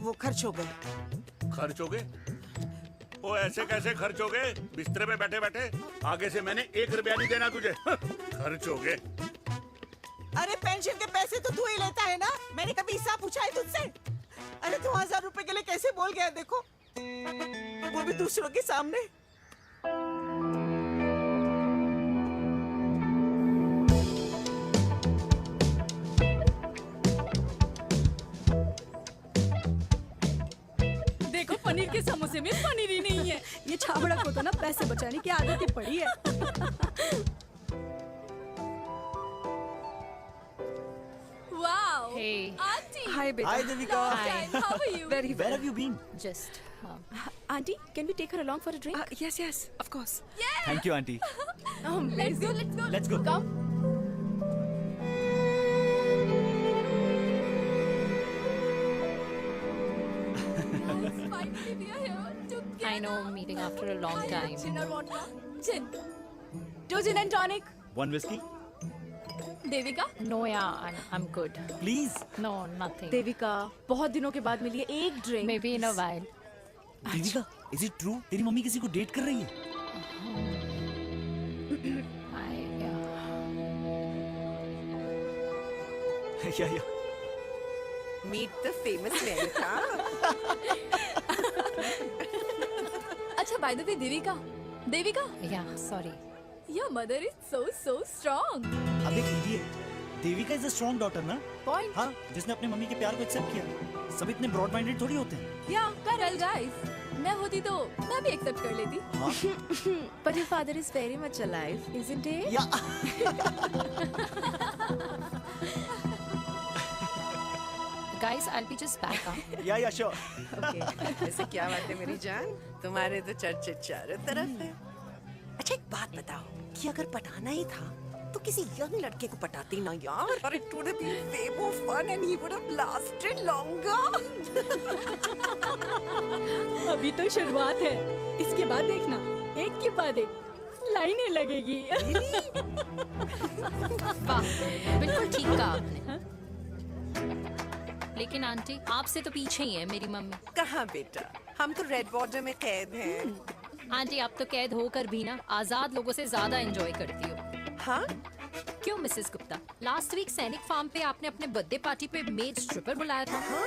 Q: वो खर्च हो गए।
G: खर्च हो गए? ओ ऐसे कैसे खर्च हो गए? बिस्तर पे बैठे बैठे। आगे से मैंने 1 रुपया नहीं देना तुझे। खर्च हो गए।
Q: अरे पेंशन के पैसे तो तू ही लेता है ना, मैंने कभी हिसाब पूछा है तुझसे? अरे 2000 रुपए के लिए कैसे बोल गया देखो, वो भी दूसरों के सामने।
N: देखो, पनीर के समोसे में पनीर ही नहीं है।
R: ये छाबड़ा को तो ना पैसे बचाने की आदत ही पड़ी है।
M: Wow!
I: Hey.
M: Auntie!
L: Hi, beta.
R: Hi, Devika.
M: Long time. How are you?
L: Very
R: Where have you been?
I: Just
R: Auntie, can we take her along for a drink?
L: Yes, yes, of course.
M: Yeah!
R: Thank you, Auntie.
M: Let's go, let's go.
R: Let's go.
M: Come. Finally, we are here together.
I: I know, meeting after a long time.
M: Gin or vodka? Gin. 2 gin and tonic.
R: One whiskey?
M: Devika?
I: No, yeah, I'm good.
R: Please.
I: No, nothing.
R: Devika, बहुत दिनों के बाद मिली है, एक drink.
I: Maybe in a while.
R: Devika, is it true? तेरी mummy किसी को date कर रही है? Yeah.
Q: Meet the famous America.
M: अच्छा, by the way, Devika. Devika?
I: Yeah, sorry.
M: Your mother is so strong.
R: अब एक idiot. Devika is a strong daughter ना?
M: Point.
R: हाँ, जिसने अपने मम्मी के प्यार को एक्सेप्ट किया। सब इतने ब्रॉड माइंडेड थोड़ी होते हैं।
M: Yeah, correct. Well, guys,
N: मैं होती तो मैं भी एक्सेप्ट कर लेती।
M: But your father is very much alive, isn't he?
I: Guys, I'll be just back.
K: या श्योर।
J: ओके, ऐसे क्या बात है मेरी जान, तुम्हारे तो चर्चे चारों तरफ है। अच्छा एक बात बताओ कि अगर पटाना ही था तो किसी यंग लड़के को पटाती ना यार, और it would have been way more fun and he would have lasted longer.
N: अभी तो शुरुआत है, इसके बाद देखना एक के बाद एक लाइनें लगेगी।
I: वाह, बिल्कुल ठीक कहा आपने। लेकिन आंटी, आपसे तो पीछे ही है मेरी मम्मी।
J: कहाँ बेटा, हम तो रेड बॉर्डर में कैद हैं।
I: आंटी, आप तो कैद होकर भी ना आजाद लोगों से ज्यादा एंजॉय करती हो।
J: हाँ?
I: क्यों मिसेस गुप्ता, लास्ट वीक सैनिक फार्म पे आपने अपने बर्थडे पार्टी पे मेड स्ट्रिपर बुलाया था। हाँ?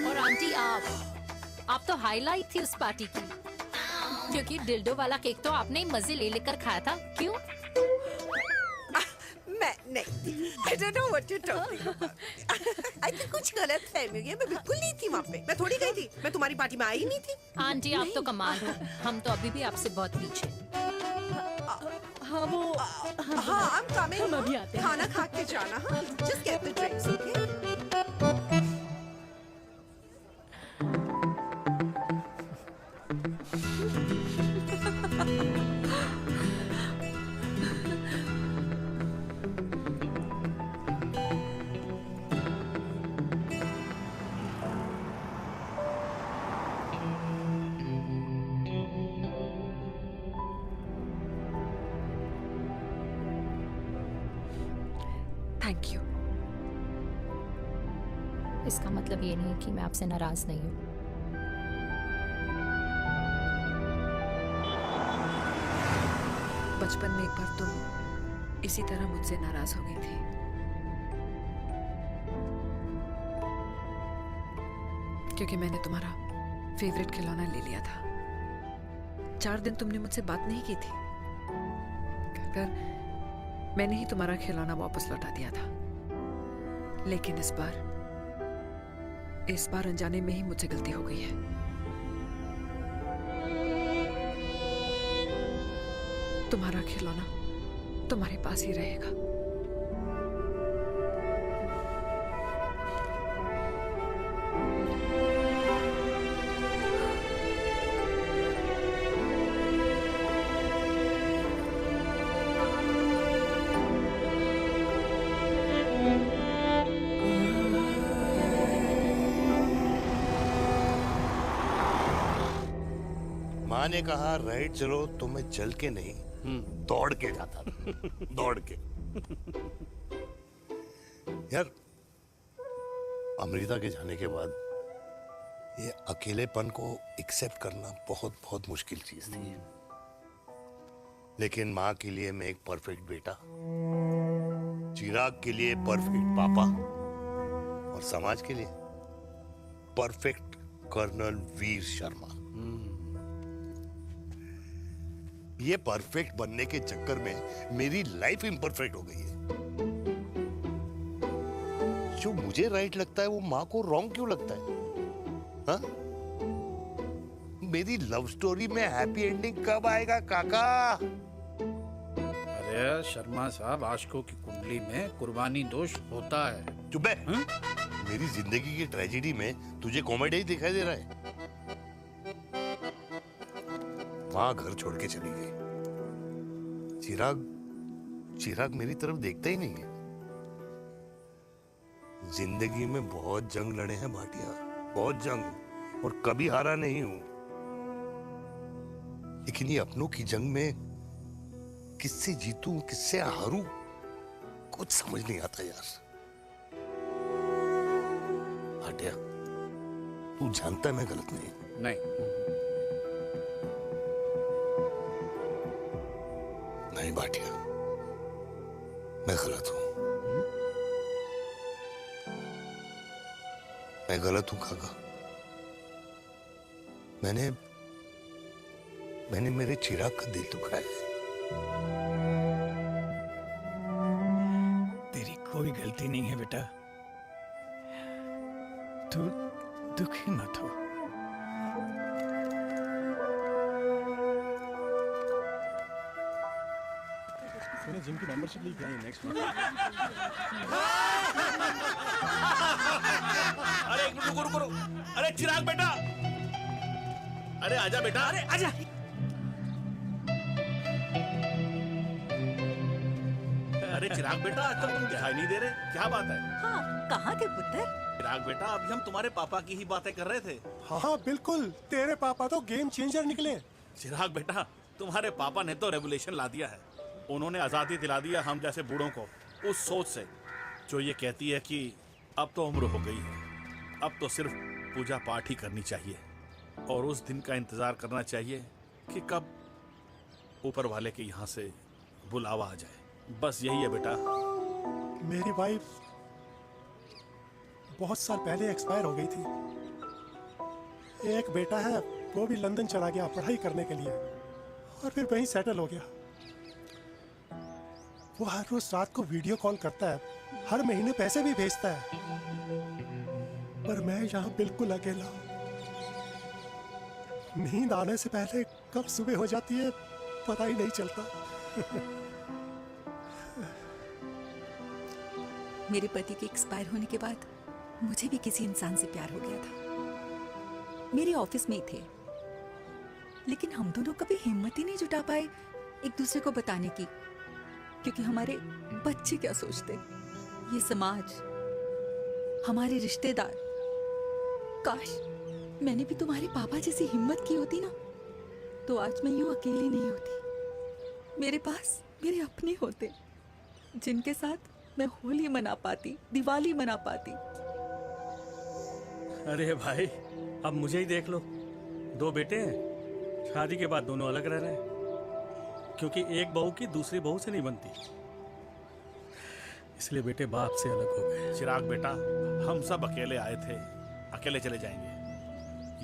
I: और आंटी आप तो हाईलाइट थी उस पार्टी की, क्योंकि डिल्डो वाला केक तो आपने मजे ले लेकर खाया था। क्यों?
J: मैं नहीं, I don't know what you're talking about. I think कुछ गलत फहमी हुई है, मैं बिल्कुल नहीं थी वहाँ पे, मैं थोड़ी गई थी, मैं तुम्हारी पार्टी में आई नहीं थी।
I: आंटी आप तो कमाल हो, हम तो अभी भी आपसे बहुत पीछे।
N: हाँ वो
J: हाँ I'm coming,
N: हम अभी आते हैं।
J: खाना खा के जाना। हाँ, just get the drinks, okay?
L: Thank you.
I: इसका मतलब ये नहीं कि मैं आपसे नाराज नहीं हूँ।
L: बचपन में एक बार तुम इसी तरह मुझसे नाराज हो गई थी। क्योंकि मैंने तुम्हारा फेवरेट खिलौना ले लिया था। 4 दिन तुमने मुझसे बात नहीं की थी, कहकर मैंने ही तुम्हारा खिलौना वापस लौटा दिया था। लेकिन इस बार अनजाने में ही मुझसे गलती हो गई है। तुम्हारा खिलौना तुम्हारे पास ही रहेगा।
C: माँ ने कहा राइट चलो, तो मैं चल के नहीं दौड़ के जाता था। दौड़ के। यार अमृता के जाने के बाद ये अकेलेपन को एक्सेप्ट करना बहुत बहुत मुश्किल चीज थी। लेकिन माँ के लिए मैं एक परफेक्ट बेटा, चिराग के लिए परफेक्ट पापा, और समाज के लिए परफेक्ट कर्नल वीर शर्मा। ये परफेक्ट बनने के चक्कर में मेरी लाइफ इम्परफेक्ट हो गई है। जो मुझे राइट लगता है वो माँ को रॉन्ग क्यों लगता है? हाँ? मेरी लव स्टोरी में हैप्पी एंडिंग कब आएगा काका?
H: अरे शर्मा साहब, आशिकों की कुंडली में कुर्बानी दोष होता है।
C: चुप है। मेरी जिंदगी की ट्रेजेडी में तुझे कॉमेडी ही दिखाई दे रहा है? माँ घर छोड़ के चली गई। चिराग मेरी तरफ देखता ही नहीं है। जिंदगी में बहुत जंग लड़े हैं भाटिया, बहुत जंग, और कभी हारा नहीं हूं। लेकिन ये अपनों की जंग में किससे जीतूं, किससे हारूं, कुछ समझ नहीं आता यार। भाटिया, तू जानता है मैं गलत नहीं। नहीं भाटिया, मैं गलत हूं। मैं गलत हूं काका। मैंने मेरे चिराग का दिल दुखाया है।
S: तेरी कोई गलती नहीं है बेटा, तू दुखी मत हो। तूने जिम की मेंबरशिप ली क्या? नेक्स्ट
K: अरे एक मिनट रुको रुको। अरे चिराग बेटा, अरे आजा बेटा, अरे आजा। अरे चिराग बेटा, आजकल तुम दिखाई नहीं दे रहे, क्या बात है?
T: हाँ, कहाँ थे पुत्र?
K: चिराग बेटा, अभी हम तुम्हारे पापा की ही बातें कर रहे थे।
S: हाँ बिल्कुल, तेरे पापा तो गेम चेंजर निकले।
K: चिराग बेटा, तुम्हारे पापा ने तो रेवोल्यूशन ला दिया है। उन्होंने आजादी दिला दिया हम जैसे बूढ़ों को, उस सोच से जो ये कहती है कि अब तो उम्र हो गई है, अब तो सिर्फ पूजा पाठ ही करनी चाहिए और उस दिन का इंतजार करना चाहिए कि कब ऊपर वाले के यहाँ से बुलावा आ जाए। बस यही है बेटा।
S: मेरी वाइफ बहुत साल पहले एक्सपायर हो गई थी। एक बेटा है, वो भी लंदन चला गया पढ़ाई करने के लिए और फिर वहीं सेटल हो गया। वो हर रोज रात को वीडियो कॉल करता है, हर महीने पैसे भी भेजता है, पर मैं यहाँ बिल्कुल अकेला हूँ। नींद आने से पहले कब सुबह हो जाती है पता ही नहीं चलता।
T: मेरे पति के एक्सपायर होने के बाद मुझे भी किसी इंसान से प्यार हो गया था। मेरे ऑफिस में ही थे, लेकिन हम दोनों कभी हिम्मत ही नहीं जुटा पाए एक दूसरे को बताने की, क्योंकि हमारे बच्चे क्या सोचते, ये समाज, हमारे रिश्तेदार। काश मैंने भी तुम्हारे पापा जैसी हिम्मत की होती ना, तो आज मैं यूं अकेली नहीं होती। मेरे पास मेरे अपने होते, जिनके साथ मैं होली मना पाती, दिवाली मना पाती।
U: अरे भाई, अब मुझे ही देख लो, 2 बेटे हैं, शादी के बाद दोनों अलग रह रहे हैं, क्योंकि एक बहू की दूसरी बहू से नहीं बनती, इसलिए बेटे बाप से अलग हो गए।
K: चिराग बेटा, हम सब अकेले आए थे, अकेले चले जाएंगे।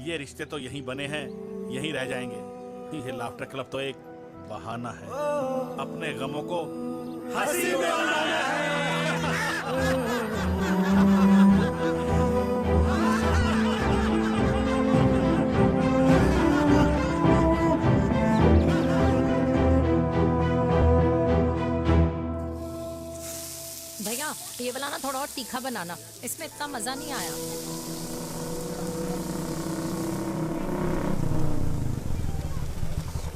K: ये रिश्ते तो यहीं बने हैं, यहीं रह जाएंगे। ये लाफ्टर क्लब तो एक बहाना है अपने गमों को हंसी में बनाना है।
I: भैया, ये वाला ना थोड़ा और तीखा बनाना, इसमें इतना मजा नहीं आया।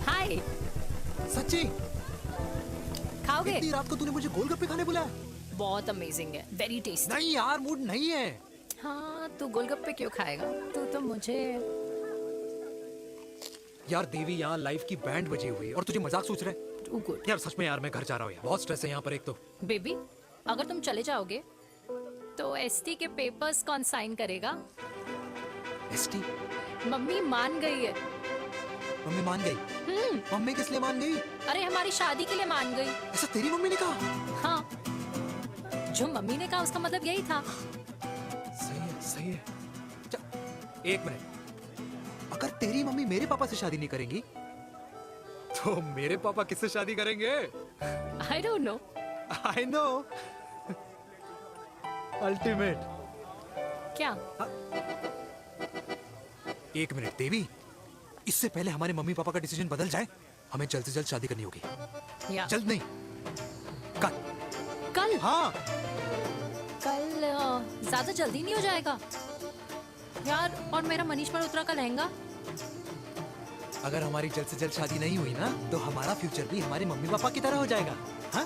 I: हाय।
B: सच्ची?
I: खाओगे?
B: इतनी रात को तूने मुझे गोलगप्पे खाने बुलाया?
I: बहुत अमेजिंग है, वेरी टेस्टी।
B: नहीं यार, मूड नहीं है।
I: हाँ, तू गोलगप्पे क्यों खाएगा? तू तो मुझे।
B: यार देवी, यहाँ लाइफ की बैंड बजी हुई है और तुझे मजाक सोच रहे? यार सच में यार, मैं घर जा रहा हूँ यार, बहुत स्ट्रेस है यहाँ पर। एक तो
I: बेबी, अगर तुम चले जाओगे तो एसटी के पेपर्स कौन साइन करेगा?
B: एसटी?
I: मम्मी मान गई है।
B: मम्मी मान गई? मम्मी किस लिए मान गई?
I: अरे हमारी शादी के लिए मान गई।
B: ऐसा तेरी मम्मी ने कहा?
I: हाँ, जो मम्मी ने कहा उसका मतलब यही था।
B: सही है, सही है। एक मिनट, अगर तेरी मम्मी मेरे पापा से शादी नहीं करेंगी तो मेरे पापा किससे शादी करेंगे?
I: I don't know.
B: I know. Ultimate.
I: क्या?
B: एक मिनट देवी, इससे पहले हमारे मम्मी पापा का डिसीजन बदल जाए, हमें जल्द से जल्द शादी करनी होगी। जल्द नहीं, कल।
I: कल?
B: हाँ।
I: कल ज्यादा जल्दी नहीं हो जाएगा यार? और मेरा मनीष मल्होत्रा का लहंगा?
B: अगर हमारी जल्द से जल्द शादी नहीं हुई ना, तो हमारा फ्यूचर भी हमारे मम्मी पापा की तरह हो जाएगा। हाँ?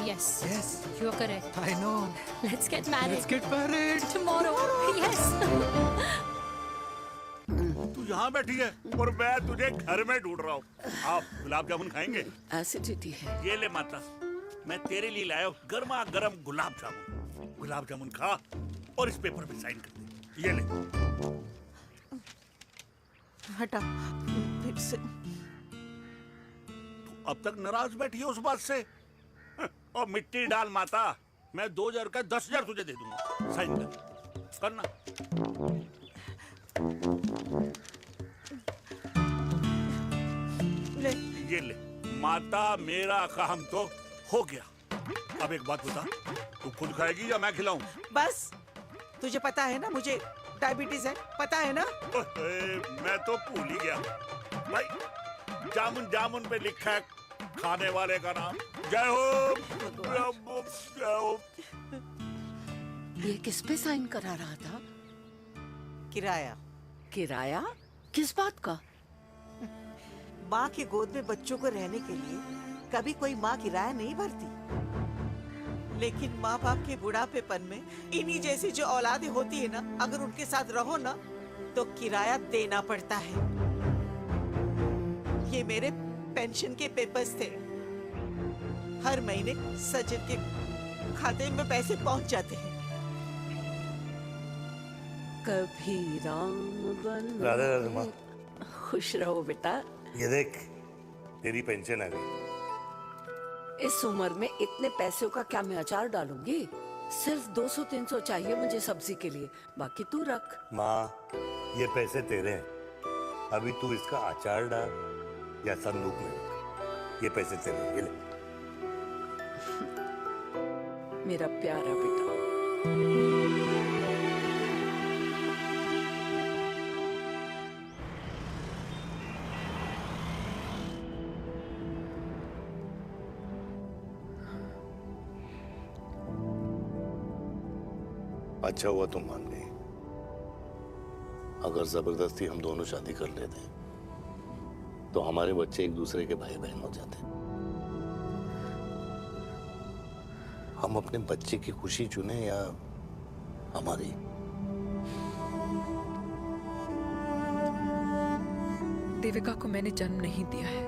I: Yes.
B: Yes.
I: You are correct.
B: I know.
I: Let's get married.
B: Let's get married
I: tomorrow. Yes.
G: तू यहाँ बैठी है और मैं तुझे घर में ढूंढ रहा हूँ। आप गुलाब जामुन खाएंगे?
A: एसिडिटी है।
G: ये ले माता, मैं तेरे लिए लाया हूँ गर्मा गर्म गुलाब जामुन। गुलाब जामुन खा और इस पेपर पे साइन कर दे। ये ले।
Q: हटा फिर से।
G: तू अब तक नाराज बैठी है उस बात से? और मिट्टी डाल माता, मैं 2000 का 10,000 तुझे दे दूंगा। साइन कर, करना।
Q: ले।
G: ये ले माता, मेरा काम तो हो गया। अब एक बात बता, तू खुद खाएगी या मैं खिलाऊं?
Q: बस, तुझे पता है ना मुझे डायबिटीज है, पता है ना?
G: मैं तो भूल ही गया भाई। जामुन जामुन पे लिखा है खाने वाले का नाम। जय हो, जय हो।
A: ये किस पे साइन करा रहा था?
Q: किराया।
A: किराया? किस बात का?
Q: माँ के गोद में बच्चों को रहने के लिए कभी कोई माँ किराया नहीं भरती, लेकिन माँ बाप के बुढ़ापेपन में इन्हीं जैसी जो औलादें होती है ना, अगर उनके साथ रहो ना तो किराया देना पड़ता है। ये मेरे पेंशन के पेपर्स थे। हर महीने सचिन के खाते में पैसे पहुंच जाते हैं।
A: कभी राम बन
C: राधे राधे माँ।
A: खुश रहो बेटा।
C: ये देख, तेरी पेंशन आ गई।
A: इस उम्र में इतने पैसों का क्या मैं अचार डालूंगी? सिर्फ 200-300 चाहिए मुझे सब्जी के लिए, बाकी तू रख।
C: माँ, ये पैसे तेरे हैं। अभी तू इसका अचार डाल या संदूक में रख। ये पैसे तेरे हैं, ये ले।
A: मेरा प्यारा बेटा।
C: अच्छा हुआ तुम मान गई। अगर जबरदस्ती हम दोनों शादी कर लेते तो हमारे बच्चे एक दूसरे के भाई बहन हो जाते। हम अपने बच्चे की खुशी चुने या हमारी?
L: देविका को मैंने जन्म नहीं दिया है।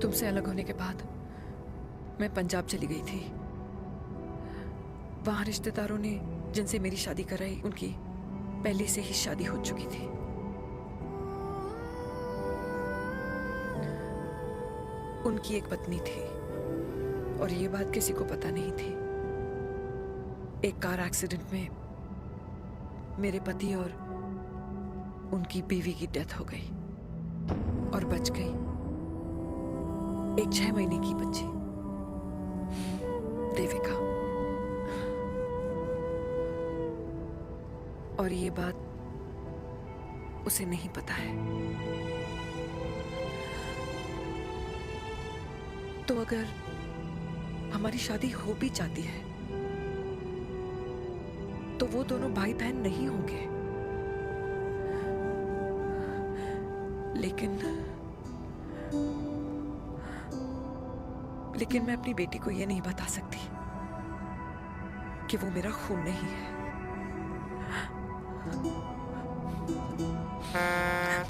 L: तुमसे अलग होने के बाद मैं पंजाब चली गई थी। वहां रिश्तेदारों ने जिनसे मेरी शादी कराई, उनकी पहले से ही शादी हो चुकी थी। उनकी एक पत्नी थी और ये बात किसी को पता नहीं थी। एक कार एक्सीडेंट में मेरे पति और उनकी बीवी की डेथ हो गई और बच गई एक 6 महीने की बच्ची, देविका। और ये बात उसे नहीं पता है। तो अगर हमारी शादी हो भी जाती है तो वो दोनों भाई बहन नहीं होंगे। लेकिन मैं अपनी बेटी को ये नहीं बता सकती कि वो मेरा खून नहीं है।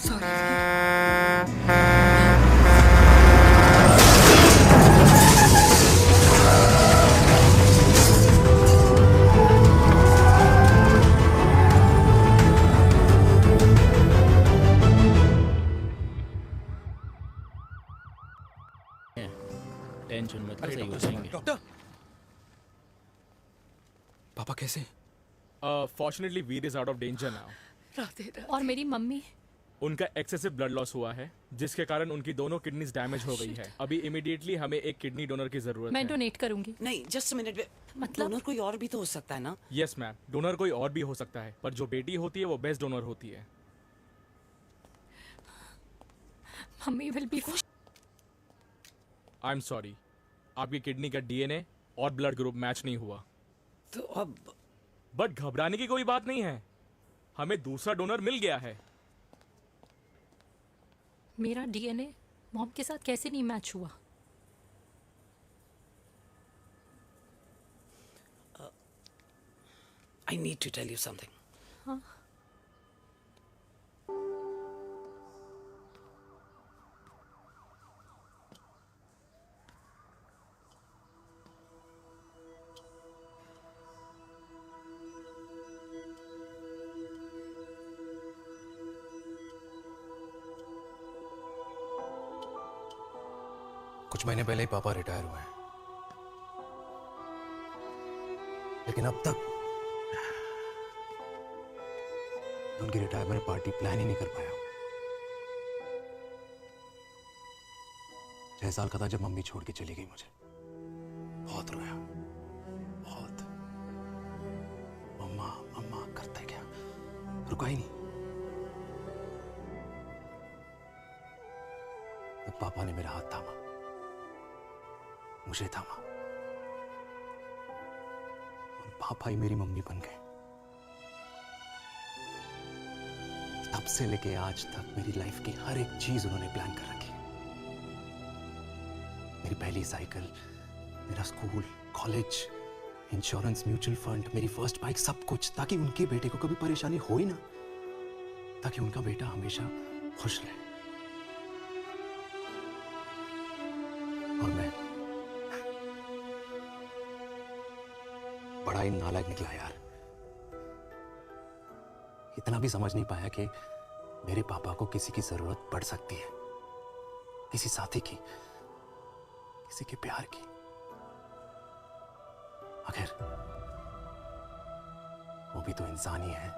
L: सॉरी।
P: टेंशन मत ले, सही हो जाएंगे।
F: डॉक्टर, पापा कैसे?
E: Fortunately Veer is out of danger now.
I: और मेरी मम्मी?
E: उनका एक्सेसिव ब्लड लॉस हुआ है, जिसके कारण उनकी दोनों किडनीज डैमेज हो गई है। अभी इमीडिएटली हमें एक किडनी डोनर की जरूरत
I: मैं
E: है।
I: डोनेट करूंगी।
J: नहीं, जस्ट मिनट।
I: मतलब
J: डोनर कोई और भी तो हो सकता है ना?
E: यस मैम, डोनर कोई और भी हो सकता है, पर जो बेटी होती है वो बेस्ट डोनर होती है।
I: Mummy will be.
E: I am sorry, आपकी किडनी का डीएनए और ब्लड ग्रुप मैच नहीं हुआ।
J: तो अब?
E: बट घबराने की कोई बात नहीं है, हमें दूसरा डोनर मिल गया है।
I: मेरा डीएनए मॉम के साथ कैसे नहीं मैच हुआ?
J: I need to tell you something.
I: हाँ?
B: कुछ महीने पहले ही पापा रिटायर हुए हैं, लेकिन अब तक उनकी रिटायरमेंट पार्टी प्लान ही नहीं कर पाया। 6 साल का था जब मम्मी छोड़ के चली गई मुझे। बहुत रोया, बहुत। मम्मा मम्मा करते क्या, रुका ही नहीं।
O: पापा ने मेरा हाथ थामा, मुझे थामा, और पापा ही मेरी मम्मी बन गए। तब से लेके आज तक मेरी लाइफ की हर एक चीज उन्होंने प्लान कर रखी। मेरी पहली साइकिल, मेरा school, college, insurance, mutual fund, मेरी फर्स्ट बाइक, सब कुछ, ताकि उनके बेटे को कभी परेशानी हो ही ना, ताकि उनका बेटा हमेशा खुश रहे। और मैं बड़ा ही नालायक निकला यार। इतना भी समझ नहीं पाया कि मेरे पापा को किसी की जरूरत पड़ सकती है, किसी साथी की, किसी के प्यार की। आखिर वो भी तो इंसान ही है।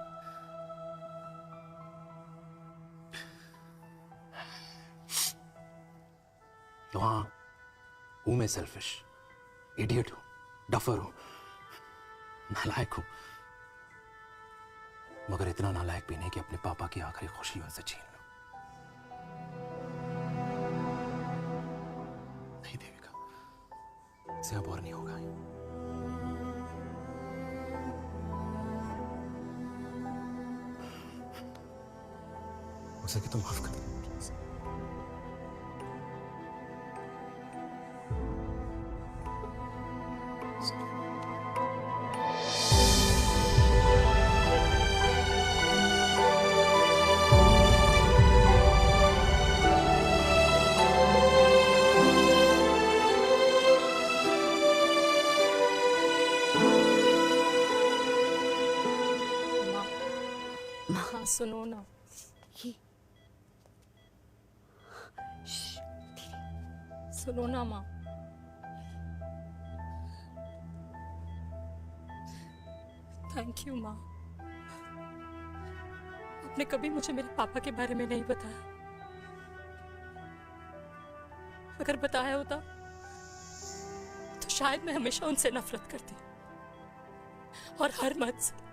O: तो हाँ, हूं मैं सेल्फिश, इडियट हूं, डफर हूं, नालायक हूं, मगर इतना नालायक भी नहीं कि अपने पापा की आखिरी खुशी उनसे छीन लूं। नहीं देविका, इससे अब और नहीं होगा। हो सके तो माफ कर दो प्लीज।
N: हाँ सुनो ना, सुनो ना माँ। थैंक यू माँ, आपने कभी मुझे मेरे पापा के बारे में नहीं बताया। अगर बताया होता तो शायद मैं हमेशा उनसे नफरत करती, और हर मत से।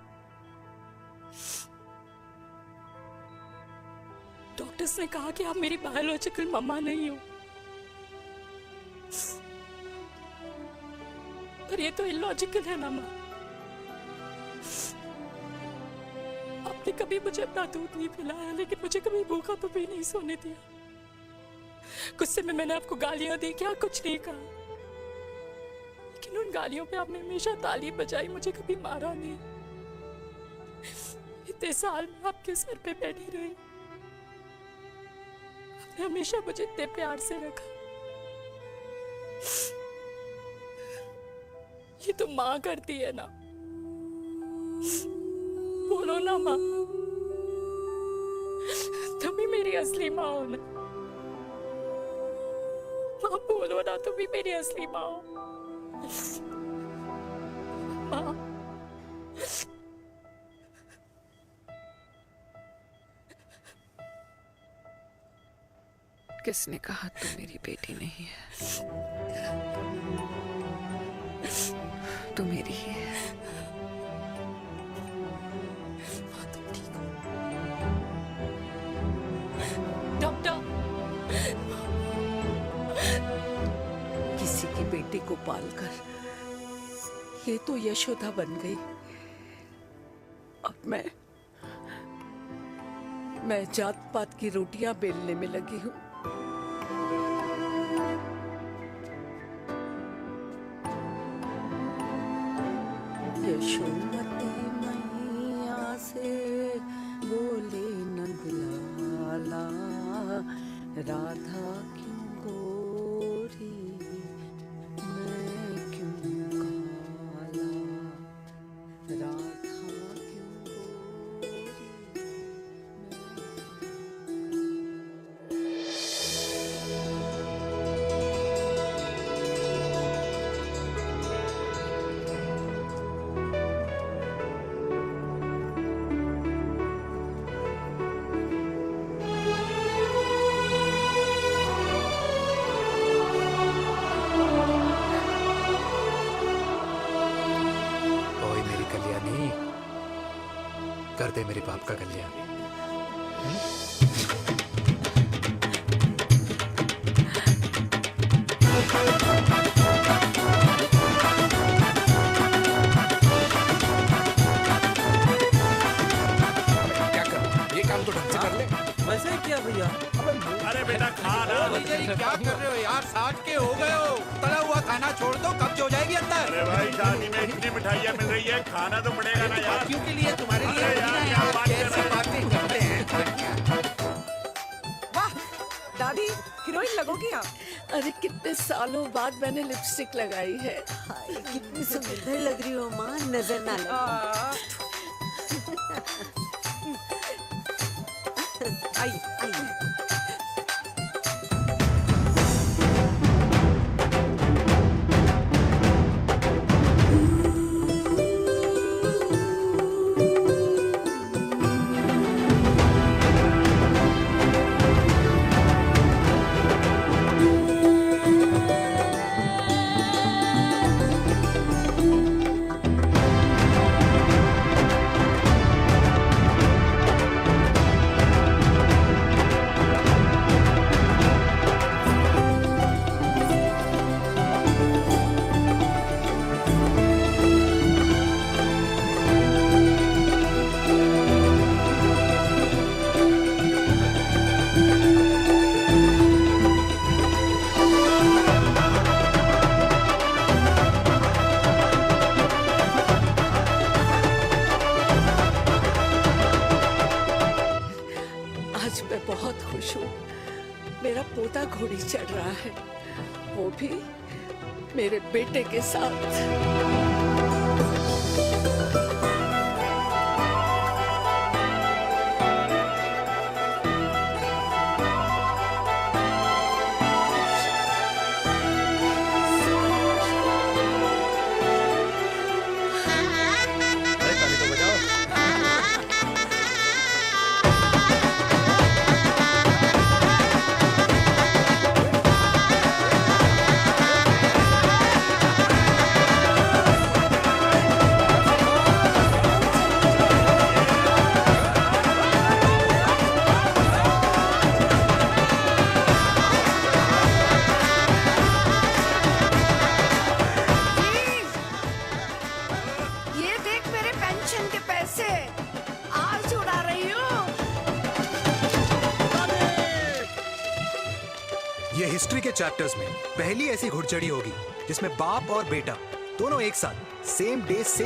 N: डॉक्टर्स ने कहा कि आप मेरी बायोलॉजिकल मम्मा नहीं हो, पर ये तो इलॉजिकल है ना माँ। आपने कभी मुझे अपना दूध नहीं पिलाया, लेकिन मुझे कभी भूखा तो भी नहीं सोने दिया। गुस्से में मैंने आपको गालियां दी, क्या कुछ नहीं कहा, लेकिन उन गालियों पे आपने हमेशा ताली बजाई, मुझे कभी मारा नहीं। इतने साल में आपके सर पे बैठी रही, आपने हमेशा मुझे इतने प्यार से रखा। ये तो माँ करती है ना, बोलो ना माँ, तुम ही मेरी असली माँ हो ना। माँ बोलो ना, तुम ही मेरी असली माँ हो। माँ
L: किसने कहा तू मेरी बेटी नहीं है? तू मेरी ही है।
N: डॉक्टर,
A: किसी की बेटी को पालकर ये तो यशोदा बन गई। अब मैं जात पात की रोटियां बेलने में लगी हूँ। यशोमती मैया से बोले नंदलाला, राधा क्यों गोरी मैं क्यों काला, राधा
O: कर दे मेरे बाप का कल्याण।
F: को ढंग से कर ले।
U: वैसे क्या भैया?
G: अरे बेटा खा ना।
H: क्या कर रहे हो यार? 60 के हो गए हो। तला हुआ खाना छोड़ दो, कब्ज हो जाएगी अंदर।
G: अरे भाई शादी में इतनी मिठाइयाँ मिल रही है, खाना तो पड़ेगा ना यार।
H: क्यों के लिए तुम्हारे लिए
G: अरे यार, क्या बात कर रहे हैं?
H: बातें करते हैं।
J: वाह दादी हीरोइन लगोगी आप।
A: अरे कितने सालों बाद मैंने लिपस्टिक लगाई है।
J: कितनी सुंदर लग रही हो माँ, नजर ना लगे। आई आई।
A: आज मैं बहुत खुश हूँ। मेरा पोता घोड़ी चढ़ रहा है, वो भी मेरे बेटे के साथ। ये देख मेरे पेंशन के पैसे, आज उड़ा रही हूँ।
B: ये हिस्ट्री के चैप्टर्स में पहली ऐसी घुड़चढ़ी होगी जिसमें बाप और बेटा दोनों एक साथ सेम डे से